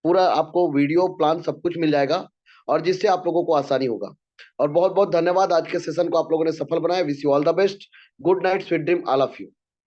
पूरा आपको वीडियो प्लान सब कुछ मिल जाएगा, और जिससे आप लोगों को आसानी होगा। और बहुत बहुत धन्यवाद, आज के सेशन को आप लोगों ने सफल बनाया। Wish you all the best, good night, sweet dream, all of you.